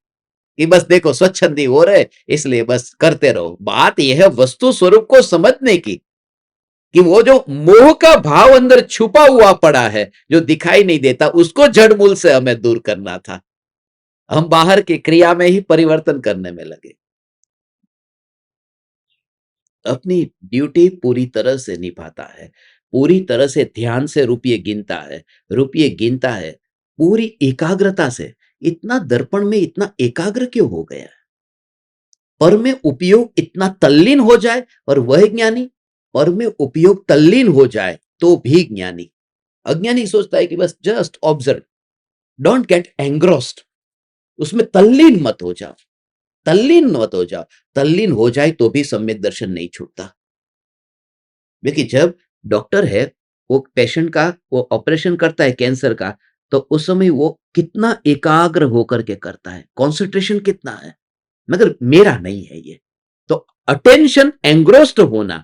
कि बस देखो स्वच्छंदी हो रहे इसलिए बस करते रहो। बात यह है वस्तु स्वरूप को समझने की, कि वो जो मोह का भाव अंदर छुपा हुआ पड़ा है, जो दिखाई नहीं देता, उसको जड़ मूल से हमें दूर करना था। हम बाहर की क्रिया में ही परिवर्तन करने में लगे। अपनी ड्यूटी पूरी तरह से निभाता है, पूरी तरह से ध्यान से रुपये गिनता है, रुपये गिनता है पूरी एकाग्रता से। इतना दर्पण में इतना एकाग्र क्यों हो गया? पर में उपयोग इतना तल्लीन हो जाए और वह ज्ञानी, पर में उपयोग तल्लीन हो जाए तो भी ज्ञानी। अज्ञानी सोचता है कि बस just observe, don't get engrossed, उसमें तल्लीन मत हो जाओ, तल्लीन मत हो जाओ। तल्लीन हो जाए तो भी सम्यक दर्शन नहीं छूटता। देखिए जब डॉक्टर है, वो पेशेंट का वो ऑपरेशन करता है कैंसर का, तो उस समय वो कितना एकाग्र होकर के करता है, कॉन्सेंट्रेशन कितना है, मगर मेरा नहीं है ये। तो अटेंशन एंग्रोस्ड होना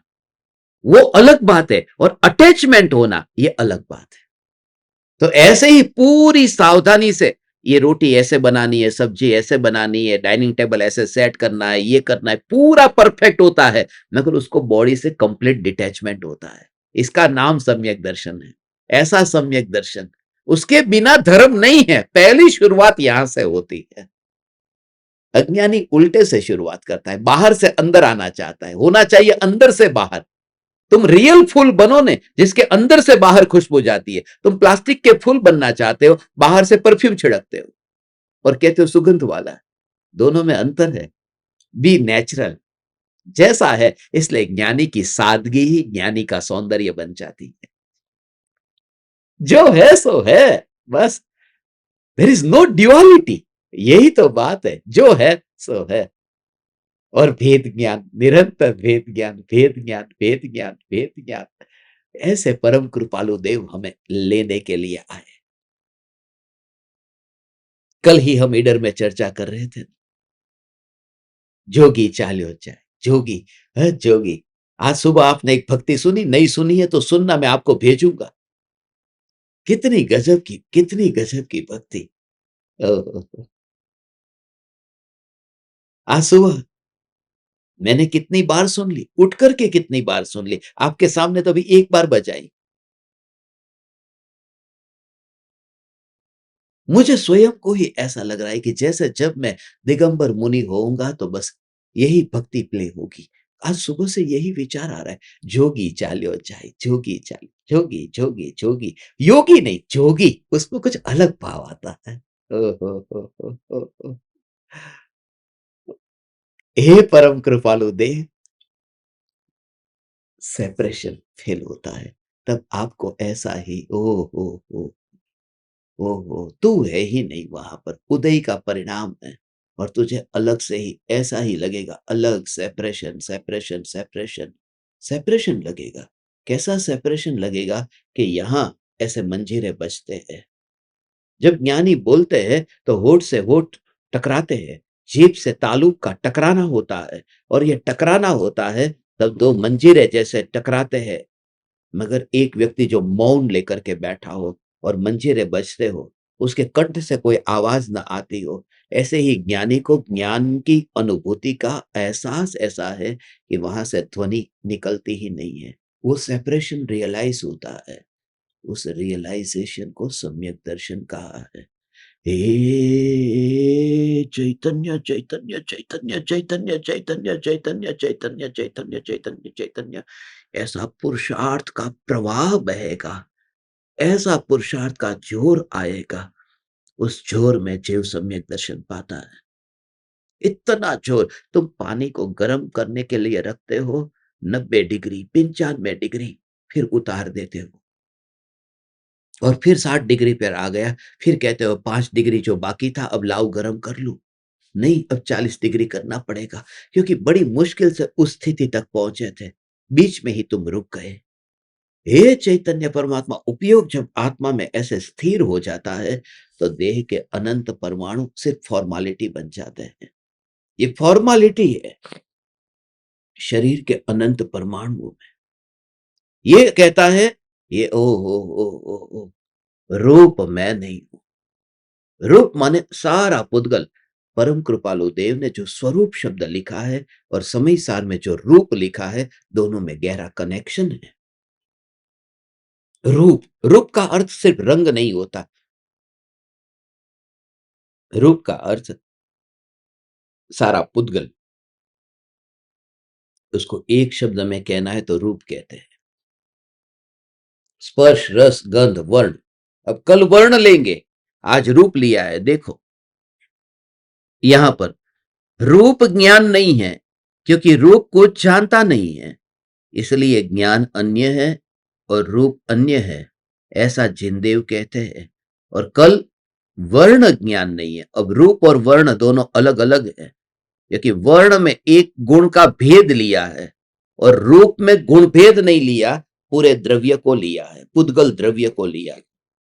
वो अलग बात है, और अटैचमेंट होना ये अलग बात है। तो ऐसे ही पूरी सावधानी से ये रोटी ऐसे बनानी है, सब्जी ऐसे बनानी है, डाइनिंग टेबल ऐसे सेट करना है, ये करना है, पूरा परफेक्ट होता है, मगर उसको बॉडी से कंप्लीट डिटैचमेंट होता है। इसका नाम सम्यक दर्शन है। ऐसा सम्यक दर्शन, उसके बिना धर्म नहीं है। पहली शुरुआत यहां से होती है। अज्ञानी उल्टे से शुरुआत करता है, बाहर से अंदर आना चाहता है, होना चाहिए अंदर से बाहर। तुम रियल फूल बनो ने, जिसके अंदर से बाहर खुशबू जाती है। तुम प्लास्टिक के फूल बनना चाहते हो, बाहर से परफ्यूम छिड़कते हो और कहते हो सुगंध वाला। दोनों में अंतर है। बी नेचुरल जैसा है। इसलिए ज्ञानी की सादगी ही ज्ञानी का सौंदर्य बन जाती है। जो है सो है, बस देयर इज नो ड्युअलिटी। यही तो बात है, जो है सो है। और भेद ज्ञान, निरंतर भेद ज्ञान, भेद ज्ञान, भेद ज्ञान, भेद ज्ञान, ऐसे परम कृपालु देव हमें लेने के लिए आए। कल ही हम ईडर में चर्चा कर रहे थे, जोगी चाल्यो जाए, जोगी है जोगी। आज सुबह आपने एक भक्ति सुनी, नहीं सुनी है तो सुनना, मैं आपको भेजूंगा। कितनी गजब की भक्ति। ओह, आज सुबह मैंने कितनी बार सुन ली, उठ करके कितनी बार सुन ली, आपके सामने तो अभी एक बार बजाई। मुझे स्वयं को ही ऐसा लग रहा है कि जैसे जब मैं दिगंबर मुनि होऊंगा तो बस यही भक्ति प्ले होगी। आज सुबह से यही विचार आ रहा है, जोगी चाल्यो जाए, जोगी चाल, जोगी जोगी जोगी, योगी नहीं जोगी, उसमें कुछ अलग भाव आता है। ओ हो। हे परम कृपालु देव, सेपरेशन फेल होता है तब आपको ऐसा ही ओ हो, ओहो तू है ही नहीं वहां पर, उदय का परिणाम है। और तुझे अलग से ही ऐसा ही लगेगा, अलग, सेपरेशन सेपरेशन सेपरेशन सेपरेशन लगेगा। कैसा सेपरेशन लगेगा कि यहाँ ऐसे मंजीरे बजते हैं। जब ज्ञानी बोलते हैं तो होठ से होठ टकराते हैं, जीभ से तालु का टकराना होता है। और ये टकराना होता है तब दो मंजीरे जैसे टकराते हैं। मगर एक व्यक्ति जो मौन लेकर के बैठा हो और मंजीरे बजते हो, उसके कंठ से कोई आवाज ना आती हो, ऐसे ही ज्ञानी को ज्ञान की अनुभूति का एहसास ऐसा है कि वहां से ध्वनि निकलती ही नहीं है। वो सेपरेशन रियलाइज होता है। उस रियलाइजेशन को सम्यक दर्शन कहा है। हे चैतन्य चैतन्य चैतन्य चैतन्य चैतन्य चैतन्य चैतन्य चैतन्य चैतन्य चैतन्य, ऐसा पुरुषार्थ का प्रवाह बहेगा, ऐसा पुरुषार्थ का जोर आएगा। उस जोर में जीव सम्यक दर्शन पाता है। इतना जोर, तुम पानी को गर्म करने के लिए रखते हो 90 डिग्री, 95 डिग्री, फिर उतार देते हो और फिर 60 डिग्री पर आ गया, फिर कहते हो 5 डिग्री जो बाकी था अब लाओ गर्म कर लूं। नहीं, अब 40 डिग्री करना पड़ेगा, क्योंकि बड़ी मुश्किल से उस स्थिति तक पहुंचे थे, बीच में ही तुम रुक गए। हे चैतन्य परमात्मा, उपयोग जब आत्मा में ऐसे स्थिर हो जाता है तो देह के अनंत परमाणु सिर्फ फॉर्मालिटी बन जाते हैं। ये फॉर्मालिटी है शरीर के अनंत परमाणुओं में। ये कहता है, ये ओ रूप मैं नहीं हूं। रूप माने सारा पुद्गल। परम कृपालु देव ने जो स्वरूप शब्द लिखा है और समय सार में जो रूप लिखा है, दोनों में गहरा कनेक्शन है। रूप, रूप का अर्थ सिर्फ रंग नहीं होता। रूप का अर्थ सारा पुद्गल। उसको एक शब्द में कहना है तो रूप कहते हैं। स्पर्श, रस, गंध, वर्ण। अब कल वर्ण लेंगे, आज रूप लिया है। देखो यहां पर रूप ज्ञान नहीं है, क्योंकि रूप को जानता नहीं है, इसलिए ज्ञान अन्य है और रूप अन्य है, ऐसा जिनदेव कहते हैं। और कल वर्ण ज्ञान नहीं है। अब रूप और वर्ण दोनों अलग अलग है, क्योंकि वर्ण में एक गुण का भेद लिया है और रूप में गुण भेद नहीं लिया, पूरे द्रव्य को लिया है, पुद्गल द्रव्य को लिया है।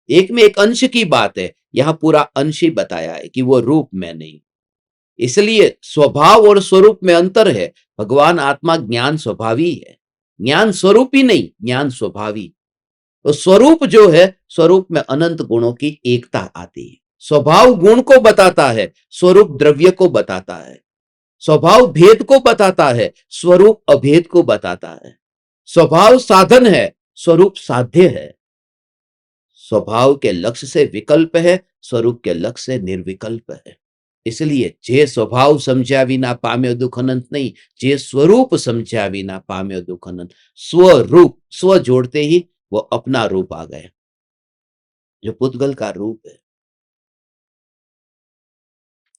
एक में एक अंश की बात है, यहां पूरा अंश ही बताया है कि वो रूप में नहीं। इसलिए स्वभाव और स्वरूप में अंतर है। भगवान आत्मा ज्ञान स्वभावी है, ज्ञान स्वरूपी नहीं, ज्ञान स्वभावी। तो स्वरूप जो है, स्वरूप में अनंत गुणों की एकता आती है। स्वभाव गुण को बताता है, स्वरूप द्रव्य को बताता है। स्वभाव भेद को बताता है, स्वरूप अभेद को बताता है। स्वभाव साधन है, स्वरूप साध्य है। स्वभाव के लक्ष्य से विकल्प है, स्वरूप के लक्ष्य से निर्विकल्प है। इसलिए जे स्वभाव समझ्या विना पाम्यो दुख अनंत नहीं, जे स्वरूप समझ्या विना पाम्यो दुख अनंत। स्वरूप, स्व जोड़ते ही वो अपना रूप आ गया, जो पुद्गल का रूप है।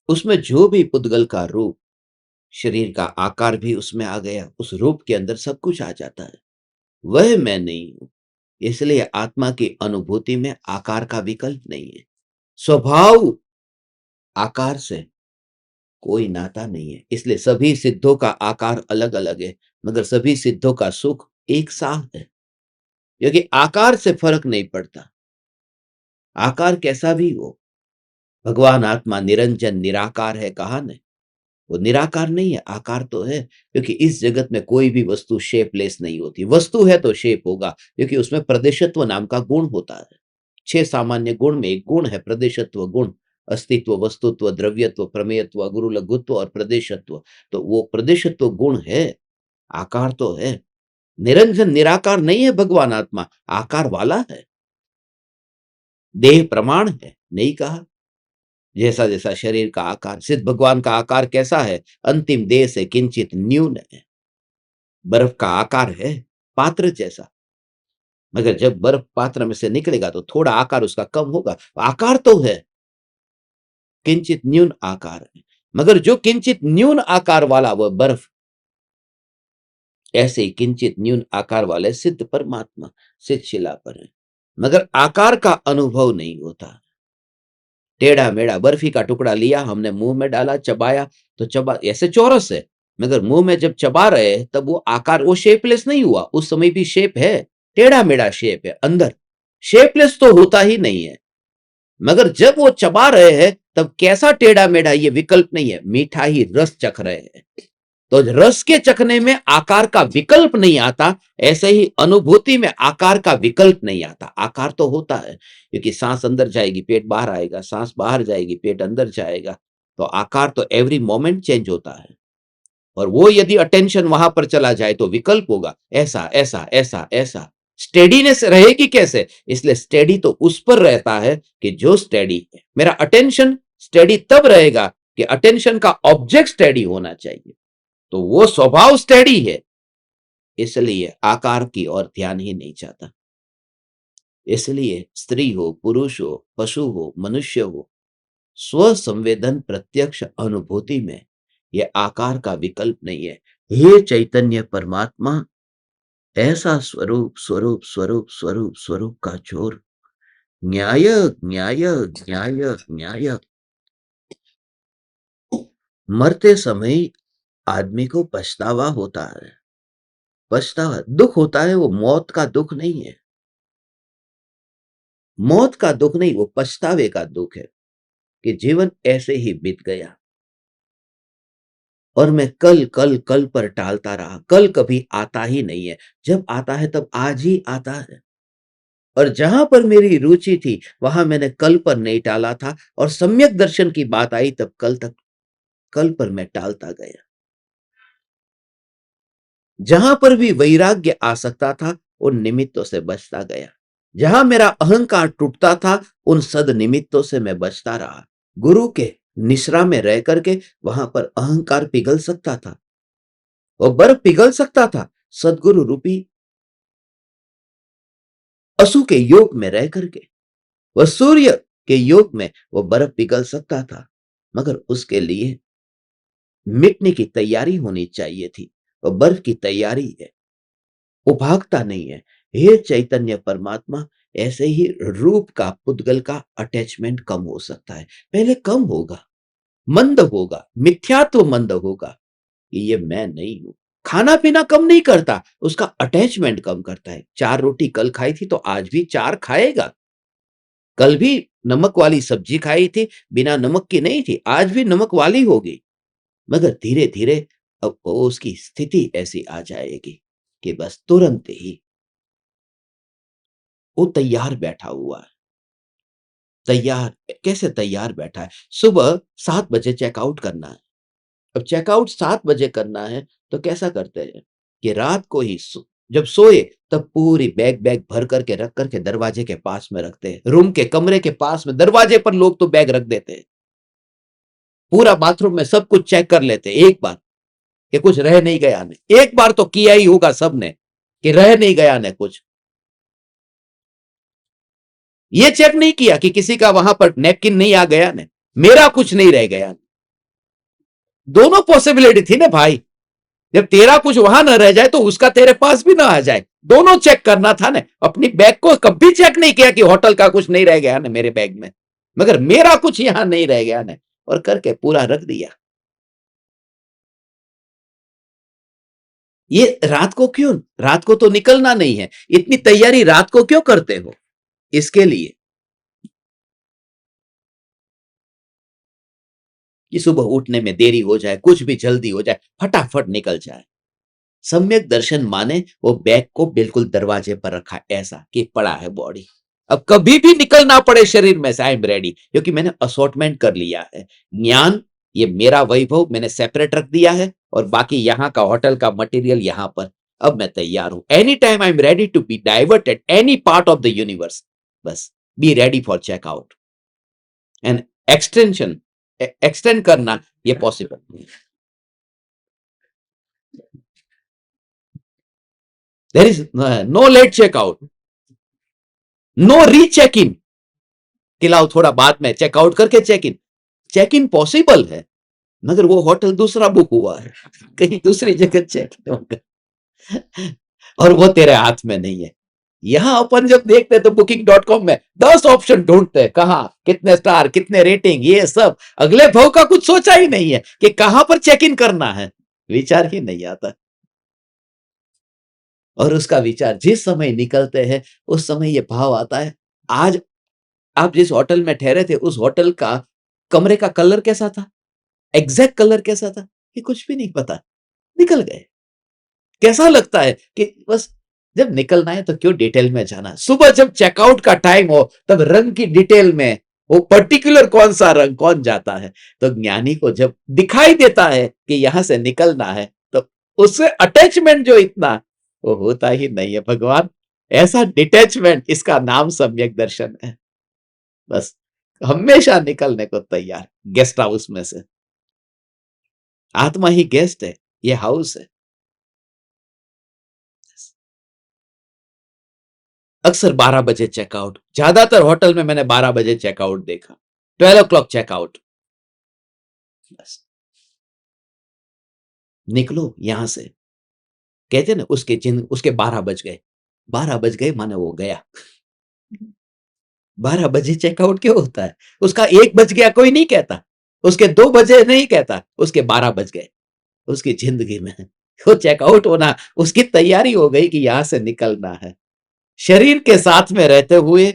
उसमें जो भी पुद्गल का रूप, शरीर का आकार भी उसमें आ गया, उस रूप के अंदर सब कुछ आ जाता है। वह मैं नहीं हूं। इसलिए आत्मा की अनुभूति में आकार का विकल्प नहीं है, स्वभाव आकार से कोई नाता नहीं है। इसलिए सभी सिद्धों का आकार अलग अलग है, मगर सभी सिद्धों का सुख एक सा है, क्योंकि आकार से फर्क नहीं पड़ता। आकार कैसा भी हो, भगवान आत्मा निरंजन निराकार है कहा ने, वो निराकार नहीं है, आकार तो है। क्योंकि इस जगत में कोई भी वस्तु शेपलेस नहीं होती। वस्तु है तो शेप होगा, क्योंकि उसमें प्रदेशत्व नाम का गुण होता है। 6 सामान्य गुण में एक गुण है प्रदेशत्व गुण। अस्तित्व, वस्तुत्व, द्रव्यत्व, प्रमेयत्व, गुरु लघुत्व और प्रदेशत्व। तो वो प्रदेशत्व गुण है, आकार तो है। निरंजन निराकार नहीं है भगवान आत्मा, आकार वाला है। देह प्रमाण है, नहीं कहा। जैसा जैसा शरीर का आकार, सिद्ध भगवान का आकार कैसा है? अंतिम देह से किंचित न्यून है। बर्फ का आकार है पात्र जैसा, मगर जब बर्फ पात्र में से निकलेगा तो थोड़ा आकार उसका कम होगा। आकार तो है, किंचित न्यून आकार है, मगर जो किंचित न्यून आकार वाला वह बर्फ, ऐसे ही किंचित न्यून आकार वाले सिद्ध परमात्मा सिद्ध शिला पर है, मगर आकार का अनुभव नहीं होता। टेढ़ा मेढ़ा बर्फी का टुकड़ा लिया हमने, मुंह में डाला, चबाया तो चबा ऐसे चौरस है, मगर मुंह में जब चबा रहे तब वो आकार, वो शेपलेस नहीं हुआ। उस समय भी शेप है, टेढ़ा मेढ़ा शेप है, अंदर शेपलेस तो होता ही नहीं है। मगर जब वो चबा रहे हैं तब कैसा टेढ़ा मेढ़ा, ये विकल्प नहीं है, मीठा ही रस चख रहे हैं। तो रस के चखने में आकार का विकल्प नहीं आता, ऐसे ही अनुभूति में आकार का विकल्प नहीं आता। आकार तो होता है, क्योंकि सांस अंदर जाएगी पेट बाहर आएगा, सांस बाहर जाएगी पेट अंदर जाएगा। तो आकार तो एवरी मोमेंट चेंज होता है, और वो यदि अटेंशन वहां पर चला जाए तो विकल्प होगा, ऐसा ऐसा ऐसा ऐसा। स्टेडीनेस रहेगी कैसे? इसलिए स्टेडी तो उस पर रहता है कि जो स्टेडी है। मेरा अटेंशन स्टेडी तब रहेगा कि अटेंशन का ऑब्जेक्ट स्टेडी होना चाहिए, तो वो स्वभाव स्टेडी है, इसलिए आकार की ओर ध्यान ही नहीं चाहता। इसलिए स्त्री हो, पुरुष हो, पशु हो, मनुष्य हो, स्व संवेदन प्रत्यक्ष अनुभूति में यह आकार का विकल्प नहीं है। हे चैतन्य परमात्मा, ऐसा स्वरूप स्वरूप स्वरूप स्वरूप स्वरूप का जोर, न्याय न्याय न्याय न्याय। मरते समय आदमी को पछतावा होता है, पछतावा दुख होता है, वो मौत का दुख नहीं है। मौत का दुख नहीं, वो पछतावे का दुख है कि जीवन ऐसे ही बीत गया और मैं कल कल कल पर टालता रहा। कल कभी आता ही नहीं है, जब आता है तब आज ही आता है। और जहां पर मेरी रुचि थी वहां मैंने कल पर नहीं टाला था, और सम्यक दर्शन की बात आई तब कल पर मैं टालता गया। जहां पर भी वैराग्य आ सकता था उन निमित्तों से बचता गया। जहां मेरा अहंकार टूटता था उन सद निमित्तों से मैं बचता रहा। गुरु के निश्रा में रह करके वहां पर अहंकार पिघल सकता था, और बर्फ पिघल सकता था। सदगुरु रूपी असु के योग में रह करके, वह सूर्य के योग में वो बर्फ पिघल सकता था, मगर उसके लिए मिटने की तैयारी होनी चाहिए थी। और बर्फ की तैयारी है, वो भागता नहीं है। हे चैतन्य परमात्मा, ऐसे ही रूप का पुद्गल का अटैचमेंट कम हो सकता है। पहले कम होगा, मंद होगा, मिथ्यात्व मंद होगा कि ये मैं नहीं हूं। खाना पीना कम नहीं करता, उसका अटैचमेंट कम करता है। 4 रोटी कल खाई थी तो आज भी 4 खाएगा। कल भी नमक वाली सब्जी खाई थी, बिना नमक की नहीं थी, आज भी नमक वाली होगी। मगर धीरे धीरे अब उसकी स्थिति ऐसी आ जाएगी कि बस तुरंत ही वो तैयार बैठा हुआ है। तैयार कैसे तैयार बैठा है? सुबह 7 बजे चेकआउट करना है। अब चेकआउट 7 बजे करना है तो कैसा करते हैं कि रात को ही जब सोए तब पूरी बैग बैग भर करके रख करके दरवाजे के पास में रखते हैं। रूम के कमरे के पास में दरवाजे पर लोग तो बैग रख देते हैं। पूरा बाथरूम में सब कुछ चेक कर लेते एक बार कि कुछ रह नहीं गया ने। एक बार तो किया ही होगा सबने कि रह नहीं गया ने कुछ। ये चेक नहीं किया कि किसी का वहां पर नैपकिन नहीं आ गया ने, मेरा कुछ नहीं रह गया। दोनों पॉसिबिलिटी थी ना भाई। जब तेरा कुछ वहां ना रह जाए तो उसका तेरे पास भी ना आ जाए। दोनों चेक करना था ना। अपनी बैग को कभी चेक नहीं किया कि होटल का कुछ नहीं रह गया ना मेरे बैग में। मगर मेरा कुछ यहां नहीं रह गया ने, और करके पूरा रख दिया। ये रात को क्यों? रात को तो निकलना नहीं है, इतनी तैयारी रात को क्यों करते हो? इसके लिए कि सुबह उठने में देरी हो जाए, कुछ भी जल्दी हो जाए, फटाफट निकल जाए। सम्यक दर्शन माने वो बैग को बिल्कुल दरवाजे पर रखा है, ऐसा कि पड़ा है बॉडी, अब कभी भी निकलना पड़े शरीर में से, आई एम रेडी, क्योंकि मैंने असॉर्टमेंट कर लिया है। ज्ञान ये मेरा वैभव मैंने सेपरेट रख दिया है, और बाकी यहाँ का होटल का मटेरियल यहाँ पर। अब मैं तैयार हूं, any time I am ready to be diverted any part of the universe. बस be ready for checkout and extension, extend करना ये पॉसिबल नहीं। There is no late checkout, no recheck in, खिलाओ थोड़ा बाद में चेकआउट करके चेक इन पॉसिबल है, मगर वो होटल दूसरा बुक हुआ है, कहीं दूसरी जगह चेक होगा, और वो तेरे हाथ में नहीं है। यहां अपन जब देखते हैं तो booking.com में 10 ऑप्शन ढूंढते हैं, कहा कितने स्टार, कितने रेटिंग, ये सब। अगले भाव का कुछ सोचा ही नहीं है कि कहां पर चेक इन करना है, विचार ही नहीं आता। और उसका विचार जिस समय निकलते हैं उस समय ये भाव आता है। आज आप जिस होटल में ठहरे थे उस होटल का कमरे का कलर कैसा था, एग्जैक्ट कलर कैसा था, ये कुछ भी नहीं पता, निकल गए। कैसा लगता है कि बस जब निकलना है तो क्यों डिटेल में जाना, सुबह जब चेकआउट का टाइम हो तब रंग की डिटेल में, वो पर्टिकुलर कौन सा रंग कौन जाता है। तो ज्ञानी को जब दिखाई देता है कि यहां से निकलना है, तो उससे अटैचमेंट जो इतना वो होता ही नहीं है भगवान। ऐसा डिटैचमेंट, इसका नाम सम्यक दर्शन है। बस हमेशा निकलने को तैयार, गेस्ट हाउस में से। आत्मा ही गेस्ट है, ये हाउस है। अक्सर 12 बजे चेकआउट, ज्यादातर होटल में मैंने 12 बजे चेकआउट देखा, 12 o'clock चेकआउट। बस निकलो यहां से, कहते ना उसके 12 बज गए, 12 बज गए माने वो गया। 12 बजे चेकआउट क्यों होता है? उसका 1 बज गया कोई नहीं कहता, उसके 2 बजे नहीं कहता, उसके 12 बज गए। उसकी जिंदगी में वो चेकआउट होना, उसकी तैयारी हो गई कि यहां से निकलना है। शरीर के साथ में रहते हुए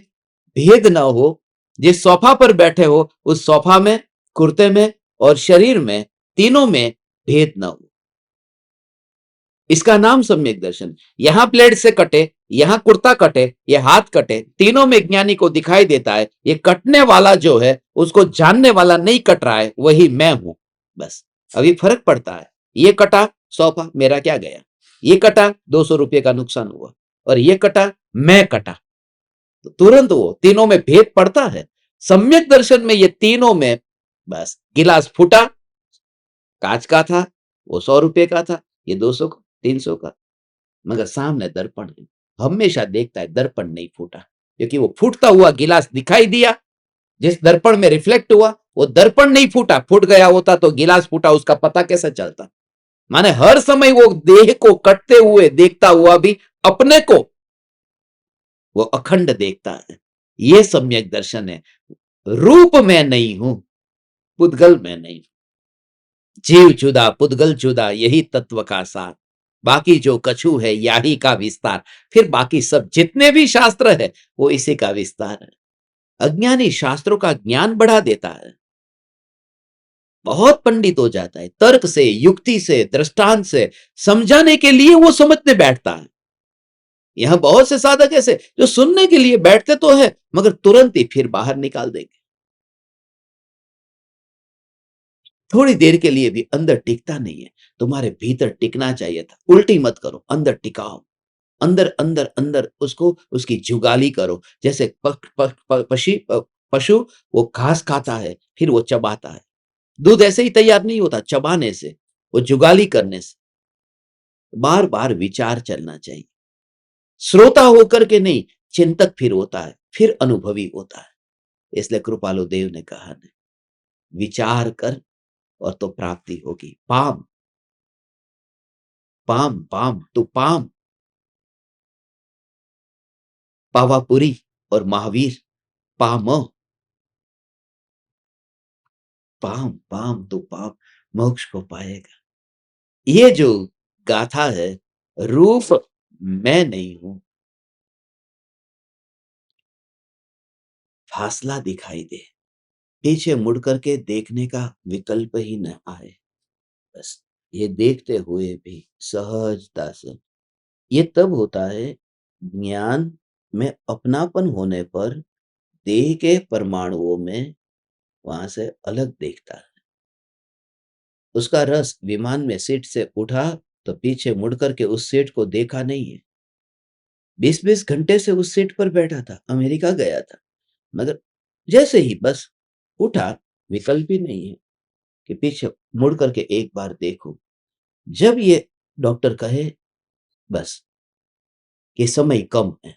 भेद ना हो, जिस सोफा पर बैठे हो उस सोफा में, कुर्ते में और शरीर में, तीनों में भेद ना हो, इसका नाम सम्यक दर्शन। यहां प्लेट से कटे, यहां कुर्ता कटे, ये हाथ कटे, तीनों में ज्ञानी को दिखाई देता है ये कटने वाला जो है उसको जानने वाला नहीं कट रहा है, वही मैं हूं। बस अभी फर्क पड़ता है, ये कटा सोफा, मेरा क्या गया, ये कटा 200 रुपये का नुकसान हुआ, और ये कटा मैं कटा, तो तुरंत वो तीनों में भेद पड़ता है। सम्यक दर्शन में ये तीनों में, बस गिलास फूटा, कांच का था, वो 100 रुपये का था, ये 200 का, 300 का, मगर सामने दर्पण है, हमेशा देखता है दर्पण नहीं फूटा, क्योंकि वो फूटता हुआ गिलास दिखाई दिया, जिस दर्पण में रिफ्लेक्ट हुआ वो दर्पण नहीं फूटा, फूट गया होता तो गिलास फूटा उसका पता कैसे चलता। माने हर समय वो देह को कटते हुए देखता हुआ भी अपने को वो अखंड देखता है। ये सम्यक दर्शन है। रूप में नहीं हूं, पुद्गल में नहीं, जीव जुदा पुद्गल जुदा, यही तत्व का सार, बाकी जो कछु है याही का विस्तार। फिर बाकी सब जितने भी शास्त्र है वो इसी का विस्तार है। अज्ञानी शास्त्रों का ज्ञान बढ़ा देता है, बहुत पंडित हो जाता है, तर्क से, युक्ति से, दृष्टांत से समझाने के लिए वो समझने बैठता है। यहां बहुत से साधक ऐसे जो सुनने के लिए बैठते तो है मगर तुरंत ही फिर बाहर निकाल देंगे। थोड़ी देर के लिए भी अंदर टिकता नहीं है, तुम्हारे भीतर टिकना चाहिए था। उल्टी मत करो, अंदर टिकाओ, अंदर अंदर अंदर उसको, उसकी जुगाली करो। जैसे पशु वो घास खाता है फिर वो चबाता है, दूध ऐसे ही तैयार नहीं होता चबाने से, वो जुगाली करने से। बार बार विचार चलना चाहिए, श्रोता होकर के नहीं, चिंतक फिर होता है, फिर अनुभवी होता है। इसलिए कृपालु देव ने कहा न, विचार कर और तो प्राप्ति होगी। पाम पाम पाम तू पाम, पावापुरी और महावीर पाम। पाम पाम तो पाम मोक्ष को पाएगा। ये जो गाथा है, रूप मैं नहीं हूं, फासला दिखाई दे, पीछे मुड़ करके देखने का विकल्प ही न आए। बस ये देखते हुए भी सहजता से, ये तब होता है ज्ञान में अपनापन होने पर, देह के परमाणुओं में वहां से अलग देखता है। उसका रस विमान में सीट से उठा तो पीछे मुड़ करके उस सीट को देखा नहीं है। 20-20 घंटे से उस सीट पर बैठा था, अमेरिका गया था, मगर जैसे ही बस उठा, विकल्प ही नहीं है कि पीछे मुड़ करके एक बार देखो। जब ये डॉक्टर कहे बस कि समय कम है,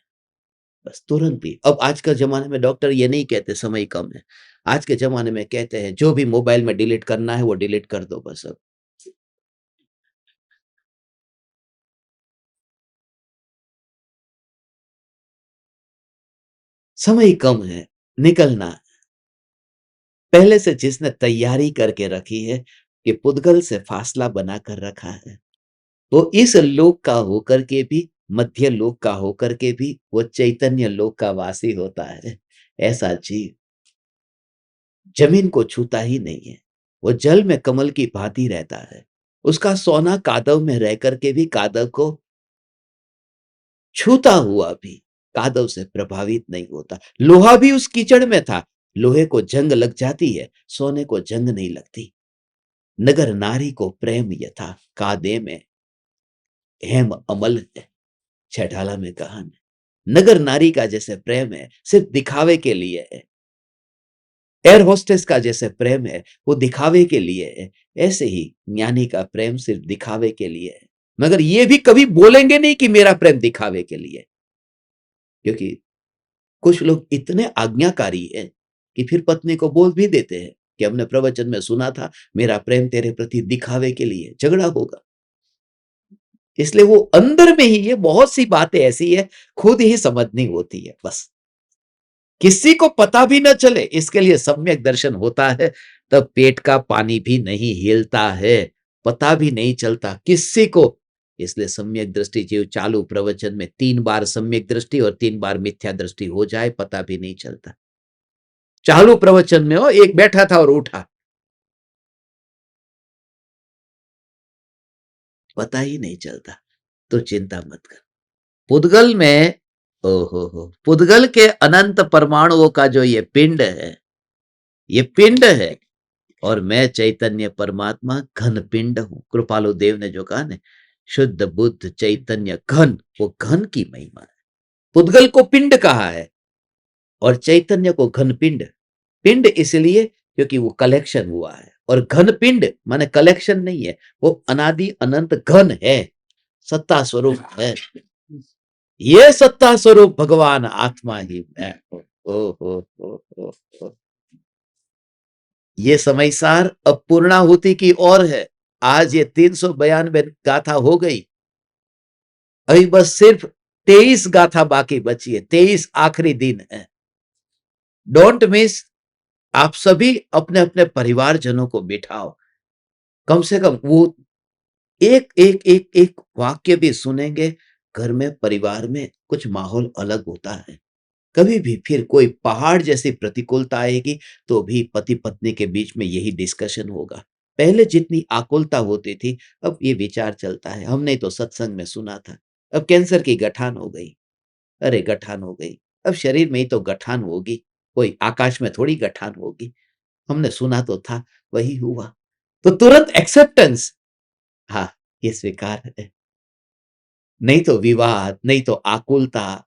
बस तुरंत ही। अब आज के जमाने में डॉक्टर ये नहीं कहते समय कम है, आज के जमाने में कहते हैं जो भी मोबाइल में डिलीट करना है वो डिलीट कर दो बस। अब समय कम है, निकलना है। पहले से जिसने तैयारी करके रखी है कि पुद्गल से फासला बना कर रखा है, वो इस लोक का होकर के भी, मध्य लोक का होकर के भी वो चैतन्य लोक का वासी होता है। ऐसा जीव जमीन को छूता ही नहीं है, वो जल में कमल की भांति रहता है। उसका सोना कादव में रह करके भी कादव को छूता हुआ भी कादव से प्रभावित नहीं होता। लोहा भी उस कीचड़ में था, लोहे को जंग लग जाती है, सोने को जंग नहीं लगती। नगर नारी को प्रेम यथा कादे में हेम अमल है, छठाला में कहा है। नगर नारी का जैसे प्रेम है सिर्फ दिखावे के लिए है, एयर होस्टेस का जैसे प्रेम है वो दिखावे के लिए है, ऐसे ही ज्ञानी का प्रेम सिर्फ दिखावे के लिए है। मगर ये भी कभी बोलेंगे नहीं कि मेरा प्रेम दिखावे के लिए, क्योंकि कुछ लोग इतने आज्ञाकारी है कि फिर पत्नी को बोल भी देते हैं कि हमने प्रवचन में सुना था मेरा प्रेम तेरे प्रति दिखावे के लिए, झगड़ा होगा। इसलिए वो अंदर में ही ये बहुत सी बातें ऐसी है खुद ही समझनी होती है, बस किसी को पता भी न चले, इसके लिए सम्यक दर्शन होता है। तब पेट का पानी भी नहीं हिलता है, पता भी नहीं चलता किसी को। इसलिए सम्यक दृष्टि जीव चालू प्रवचन में 3 बार सम्यक दृष्टि और 3 बार मिथ्या दृष्टि हो जाए, पता भी नहीं चलता। चालू प्रवचन में हो एक बैठा था और उठा, पता ही नहीं चलता। तो चिंता मत कर। पुद्गल में ओहो हो, पुद्गल के अनंत परमाणुओं का जो ये पिंड है, ये पिंड है, और मैं चैतन्य परमात्मा घन पिंड हूं। कृपालु देव ने जो कहा ना, शुद्ध बुद्ध चैतन्य घन, वो घन की महिमा है। पुद्गल को पिंड कहा है और चैतन्य को घन पिंड। पिंड इसलिए क्योंकि वो कलेक्शन हुआ है, और घन पिंड माने कलेक्शन नहीं है, वो अनादि अनंत घन है, सत्ता स्वरूप है। ये सत्ता स्वरूप भगवान आत्मा ही मैं हूं। ओ हो। ये समय सार अब पूर्णाहुति की ओर है। आज ये 392 गाथा हो गई, अभी बस सिर्फ 23 गाथा बाकी बची है, 23 आखिरी दिन है। Don't miss. आप सभी अपने अपने परिवारजनों को बिठाओ, कम से कम वो एक एक एक एक वाक्य भी सुनेंगे, घर में परिवार में कुछ माहौल अलग होता है। कभी भी फिर कोई पहाड़ जैसी प्रतिकूलता आएगी तो भी पति पत्नी के बीच में यही डिस्कशन होगा। पहले जितनी आकुलता होती थी, अब ये विचार चलता है, हमने तो सत्संग में सुना था, अब कैंसर की गठान हो गई। अरे गठान हो गई, अब शरीर में ही तो गठान होगी, कोई आकाश में थोड़ी गठान होगी। हमने सुना तो था, वही हुआ। तो तुरंत एक्सेप्टेंस, हाँ ये स्वीकार है, नहीं तो विवाद, नहीं तो आकुलता।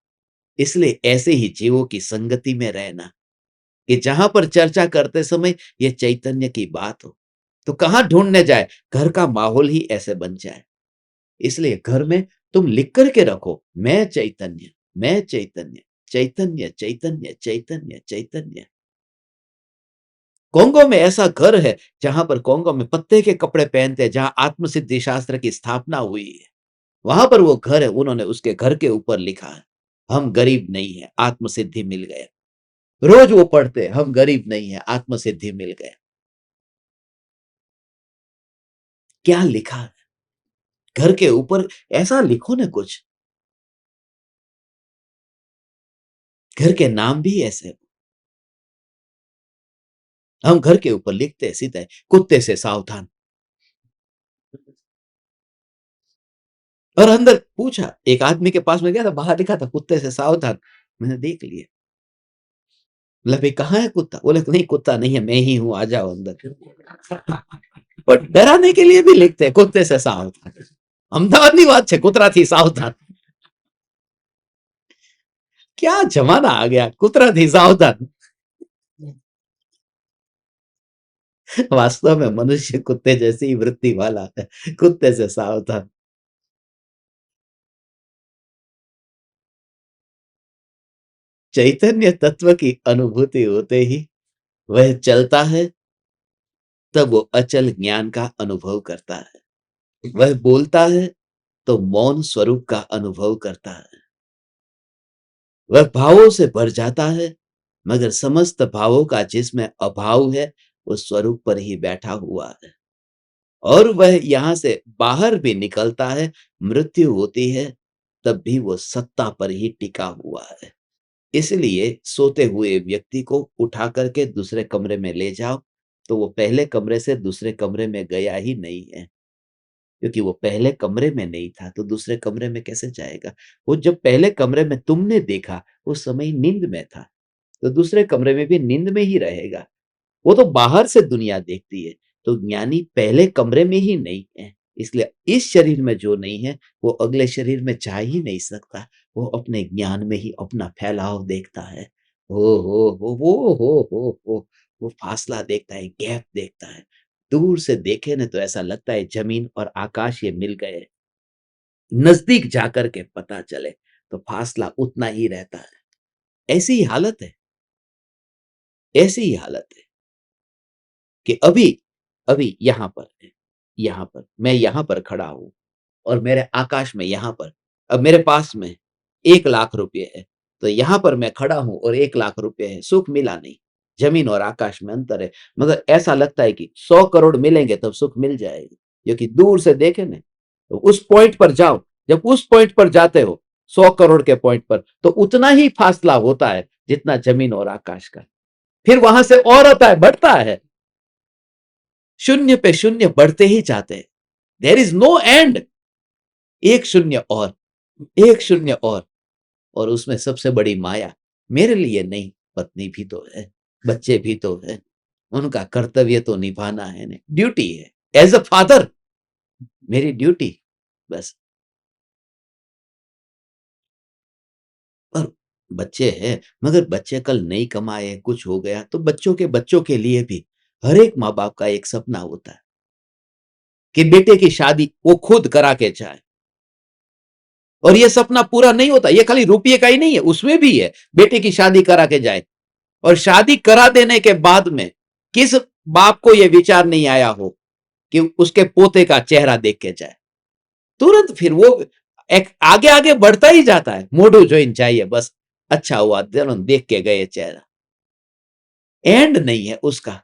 इसलिए ऐसे ही जीवों की संगति में रहना कि जहां पर चर्चा करते समय ये चैतन्य की बात हो, तो कहां ढूंढने जाए, घर का माहौल ही ऐसे बन जाए। इसलिए घर में तुम लिख करके रखो, मैं चैतन्य, मैं चैतन्य, चैतन्य चैतन्य चैतन्य चैतन्य। कोंगो में ऐसा घर है जहां पर कोंगो में पत्ते के कपड़े पहनते हैं, जहां आत्मसिद्धि शास्त्र की स्थापना हुई है, वहां पर वो घर है, उन्होंने उसके घर के ऊपर लिखा है, हम गरीब नहीं है, आत्मसिद्धि मिल गया। रोज वो पढ़ते, हम गरीब नहीं है, आत्मसिद्धि मिल गया। क्या लिखा है घर के ऊपर, ऐसा लिखो ना कुछ, घर के नाम भी ऐसे। हम घर के ऊपर लिखते सीधे कुत्ते से सावधान, और अंदर पूछा, एक आदमी के पास में गया था, बाहर लिखा था कुत्ते से सावधान। मैंने देख लिया, बोला भाई कहाँ है कुत्ता? बोले नहीं कुत्ता नहीं है, मैं ही हूं, आ जाओ अंदर। पर डराने के लिए भी लिखते हैं कुत्ते से सावधान। अहमदाबादની વાત છે, કૂતરાથી સાવધાન। क्या जमाना आ गया, કૂતરાથી सावधान। वास्तव में मनुष्य कुत्ते जैसी ही वृत्ति वाला है, कुत्ते से सावधान। चैतन्य तत्व की अनुभूति होते ही वह चलता है, तब वो अचल ज्ञान का अनुभव करता है। वह बोलता है तो मौन स्वरूप का अनुभव करता है। वह भावों से भर जाता है, मगर समस्त भावों का जिसमें अभाव है वो स्वरूप पर ही बैठा हुआ है। और वह यहां से बाहर भी निकलता है, मृत्यु होती है, तब भी वो सत्ता पर ही टिका हुआ है। इसलिए सोते हुए व्यक्ति को उठा करके दूसरे कमरे में ले जाओ, तो वो पहले कमरे से दूसरे कमरे में गया ही नहीं है, क्योंकि वो पहले कमरे में नहीं था तो दूसरे कमरे में कैसे जाएगा? वो जब पहले कमरे में तुमने देखा उस समय नींद में था, तो दूसरे कमरे में भी नींद में ही रहेगा। वो तो बाहर से दुनिया देखती है, तो ज्ञानी पहले कमरे में ही नहीं है। इसलिए इस शरीर में जो नहीं है वो अगले शरीर में जा ही नहीं सकता। वो अपने ज्ञान में ही अपना फैलाव देखता है। हो वो फासला देखता है, गैप देखता है। दूर से देखे ना तो ऐसा लगता है जमीन और आकाश ये मिल गए। नजदीक जाकर के पता चले तो फासला उतना ही रहता है। ऐसी ही हालत है, ऐसी ही हालत है कि अभी अभी यहाँ पर मैं यहाँ पर खड़ा हूं, और मेरे आकाश में यहाँ पर अब मेरे पास में 1,00,000 रुपये है, तो यहाँ पर मैं खड़ा हूं और 1,00,000 रुपये है, सुख मिला नहीं। जमीन और आकाश में अंतर है, मगर ऐसा लगता है कि 100 करोड़ मिलेंगे तब सुख मिल जाएगी, क्योंकि दूर से देखे ना तो उस पॉइंट पर जाओ। जब उस पॉइंट पर जाते हो 100 करोड़ के पॉइंट पर, तो उतना ही फासला होता है जितना जमीन और आकाश का। फिर वहां से और होता है, बढ़ता है, शून्य पे शून्य बढ़ते ही जाते हैं। There is no end. एक शून्य और, एक शून्य और उसमें सबसे बड़ी माया मेरे लिए नहीं, पत्नी भी तो है, बच्चे भी तो है, उनका कर्तव्य तो निभाना है ना, ड्यूटी है। एज अ फादर मेरी ड्यूटी, बस। और बच्चे हैं, मगर बच्चे कल नहीं कमाए, कुछ हो गया तो बच्चों के लिए भी हर एक माँ बाप का एक सपना होता है कि बेटे की शादी वो खुद करा के जाए। और ये सपना पूरा नहीं होता, ये खाली रुपये का ही नहीं है, उसमें भी है बेटे की शादी करा के जाए। और शादी करा देने के बाद में किस बाप को यह विचार नहीं आया हो कि उसके पोते का चेहरा देख के जाए? तुरंत फिर वो एक आगे आगे बढ़ता ही जाता है, मोडू जोइन चाहिए बस, अच्छा हुआ जन्म देख के गए चेहरा। एंड नहीं है उसका।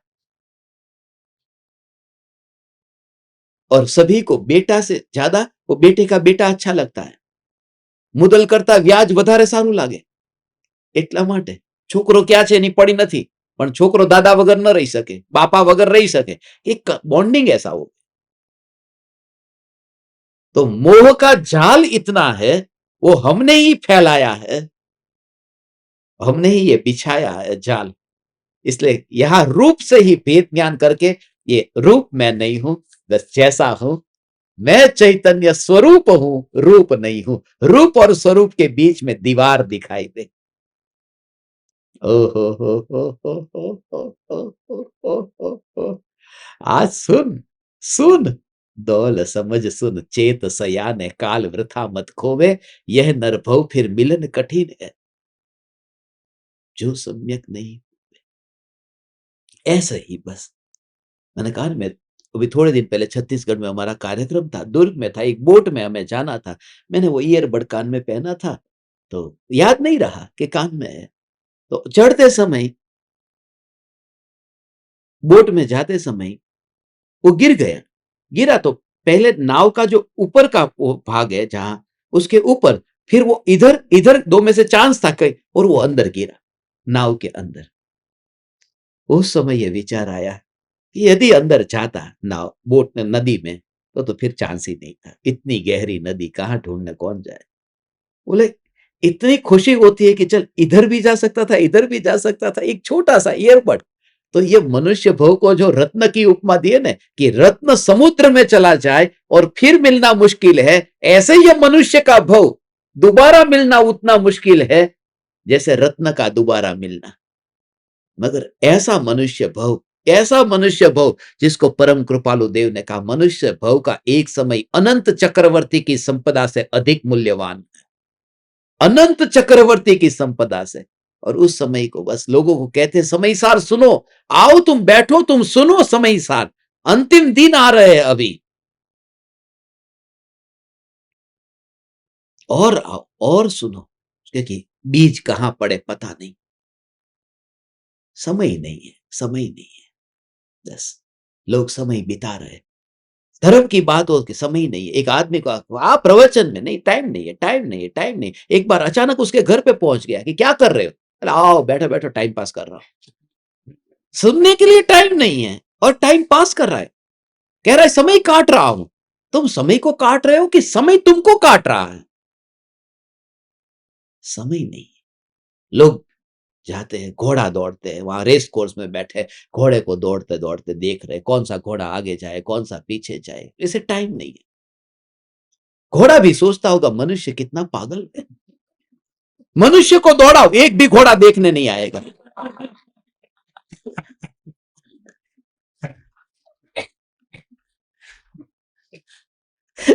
और सभी को बेटा से ज्यादा वो बेटे का बेटा अच्छा लगता है। મુદલ કરતા વ્યાજ વધારે સારું લાગે, એટલા માટે છોકરો ક્યાં છે એની પડી નથી, પણ છોકરો દાદા વગર ન રહી શકે, બાપા વગર રહી શકે, એક बॉन्डिंग ऐसा हो। तो मोह का जाल इतना है, वो हमने ही फैलाया है, हमने ही ये बिछाया है जाल। इसलिए यहां रूप से ही भेद ज्ञान करके, ये रूप मैं नहीं हूं, बस जैसा हूं, मैं चैतन्य स्वरूप हूं, रूप नहीं हूं। रूप और स्वरूप के बीच में दीवार दिखाई दे। ओ हो। आज सुन, सुन, दौल समझ सुन, चेत सयाने काल वृथा मत खोवे, यह नरभव फिर मिलन कठिन है, जो सम्यक नहीं। ऐसे ही बस। मैंने कहा मैं अभी थोड़े दिन पहले छत्तीसगढ़ में हमारा कार्यक्रम था, दुर्ग में था, एक बोट में हमें जाना था। मैंने वो ईयरबड कान में पहना था, तो याद नहीं रहा कि कान में है। तो चढ़ते समय, बोट में जाते समय वो गिर गया। गिरा तो पहले नाव का जो ऊपर का वो भाग है जहां, उसके ऊपर, फिर वो इधर इधर दो में से चांस था कहीं, और वो अंदर गिरा, नाव के अंदर। उस समय ये विचार आया कि यदि अंदर जाता नाव बोट ने नदी में, तो फिर चांस ही नहीं था। इतनी गहरी नदी कहां ढूंढने कौन जाए। बोले इतनी खुशी होती है कि चल इधर भी जा सकता था, इधर भी जा सकता था, एक छोटा सा एयरबड। तो ये मनुष्य भव को जो रत्न की उपमा दी है ना, कि रत्न समुद्र में चला जाए और फिर मिलना मुश्किल है, ऐसे ही मनुष्य का भव दोबारा मिलना उतना मुश्किल है जैसे रत्न का दोबारा मिलना। मगर ऐसा मनुष्य भव, ऐसा मनुष्य भव जिसको परम कृपालु देव ने कहा मनुष्य भव का एक समय अनंत चक्रवर्ती की संपदा से अधिक मूल्यवान है, अनंत चक्रवर्ती की संपदा से। और उस समय को बस लोगों को कहते समय सार सुनो, आओ तुम बैठो, तुम सुनो समय सार, अंतिम दिन आ रहे हैं अभी, और आओ और सुनो, क्योंकि बीज कहां पड़े पता नहीं, समय नहीं है, समय नहीं है। बस लोग समय बिता रहे, धर्म की बात हो कि समय ही नहीं है। एक आदमी को आप प्रवचन में, नहीं टाइम नहीं है, टाइम नहीं है, टाइम नहीं। एक बार अचानक उसके घर पे पहुंच गया कि क्या कर रहे हो, अरे आओ बैठो बैठो टाइम पास कर रहा हूं। सुनने के लिए टाइम नहीं है और टाइम पास कर रहा है, कह रहा है समय काट रहा हूं। तुम समय को काट रहे हो कि समय तुमको काट रहा है? समय नहीं है। लोग जाते हैं, घोड़ा दौड़ते हैं, वहां रेस कोर्स में बैठे घोड़े को दौड़ते दौड़ते देख रहे कौन सा घोड़ा आगे जाए, कौन सा पीछे जाए। इसे टाइम नहीं है। घोड़ा भी सोचता होगा मनुष्य कितना पागल है, मनुष्य को दौड़ाओ एक भी घोड़ा देखने नहीं आएगा।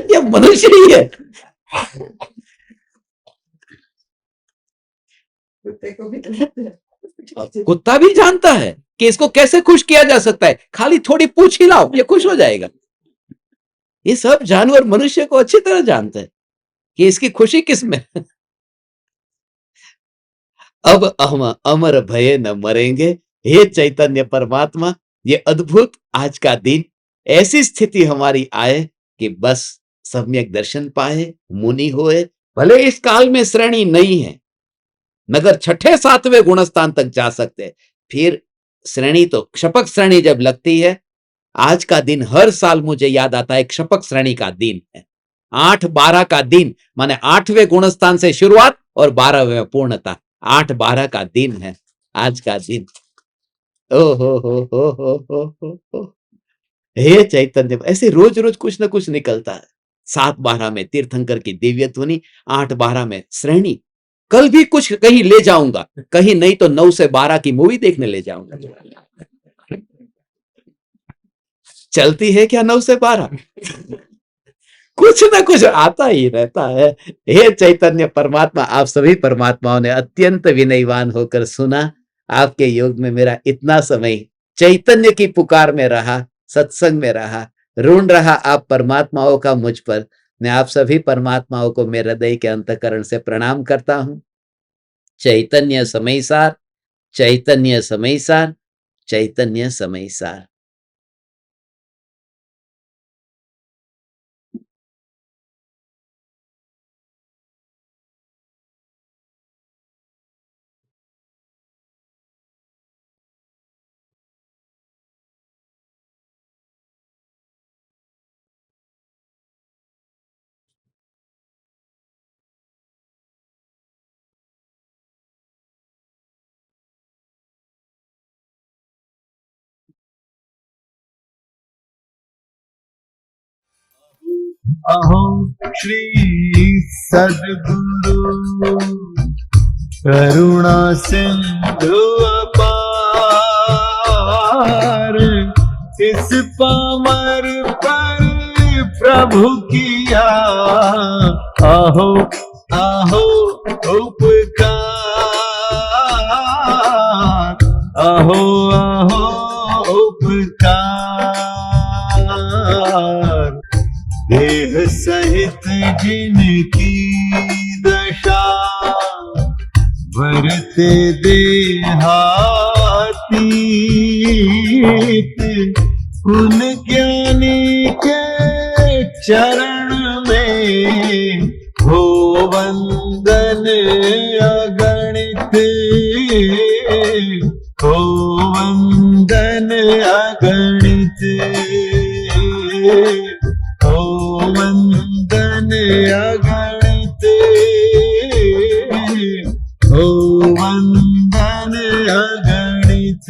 ये मनुष्य ही है। कुत्ता भी जानता है कि इसको कैसे खुश किया जा सकता है, खाली थोड़ी पूछ हिलाओ ये खुश हो जाएगा। ये सब जानवर मनुष्य को अच्छी तरह जानते हैं कि इसकी खुशी किस में। अब हम अमर भये न मरेंगे, हे चैतन्य परमात्मा, ये अद्भुत आज का दिन ऐसी स्थिति हमारी आए कि बस सम्यक दर्शन पाए, मुनि होए। भले इस काल में श्रेणी नहीं है, मगर छठे सातवें गुणस्थान तक जा सकते हैं। फिर श्रेणी तो क्षपक श्रेणी जब लगती है, आज का दिन हर साल मुझे याद आता है क्षपक श्रेणी का दिन है। 8-12 का दिन, माने 8वें गुणस्थान से शुरुआत और 12वें पूर्णता, 8-12 का दिन है आज का दिन। ओ हो। हे चैतन्य, ऐसे रोज रोज कुछ ना कुछ निकलता है। 7-12 में तीर्थंकर की दिव्य ध्वनि, 8-12 में श्रेणी। कल भी कुछ कहीं ले जाऊंगा, कहीं नहीं तो 9 से 12 की मूवी देखने ले जाऊंगा। चलती है क्या 9 से 12? कुछ ना कुछ आता ही रहता है। हे चैतन्य परमात्मा, आप सभी परमात्माओं ने अत्यंत विनयवान होकर सुना। आपके योग में मेरा इतना समय चैतन्य की पुकार में रहा, सत्संग में रहा, ऋण रहा आप परमात्माओं का मुझ पर। मैं आप सभी परमात्माओं को मेरे हृदय के अंतःकरण से प्रणाम करता हूं। चैतन्य समयसार, चैतन्य समयसार, चैतन्य समयसार। अहो श्री सद्गुरु करुणा सिंधु अपार, इस पामर पर प्रभु किया आहो आहो उपकार, आहो आहो उपकार। देह सहित जिनकी दशा, भरते देहातीत, उन ज्ञानी के चरण में हो वंदन अगणित, हो वंदन अगणित, हो वंदन अगणित, हो वंदन अगणित।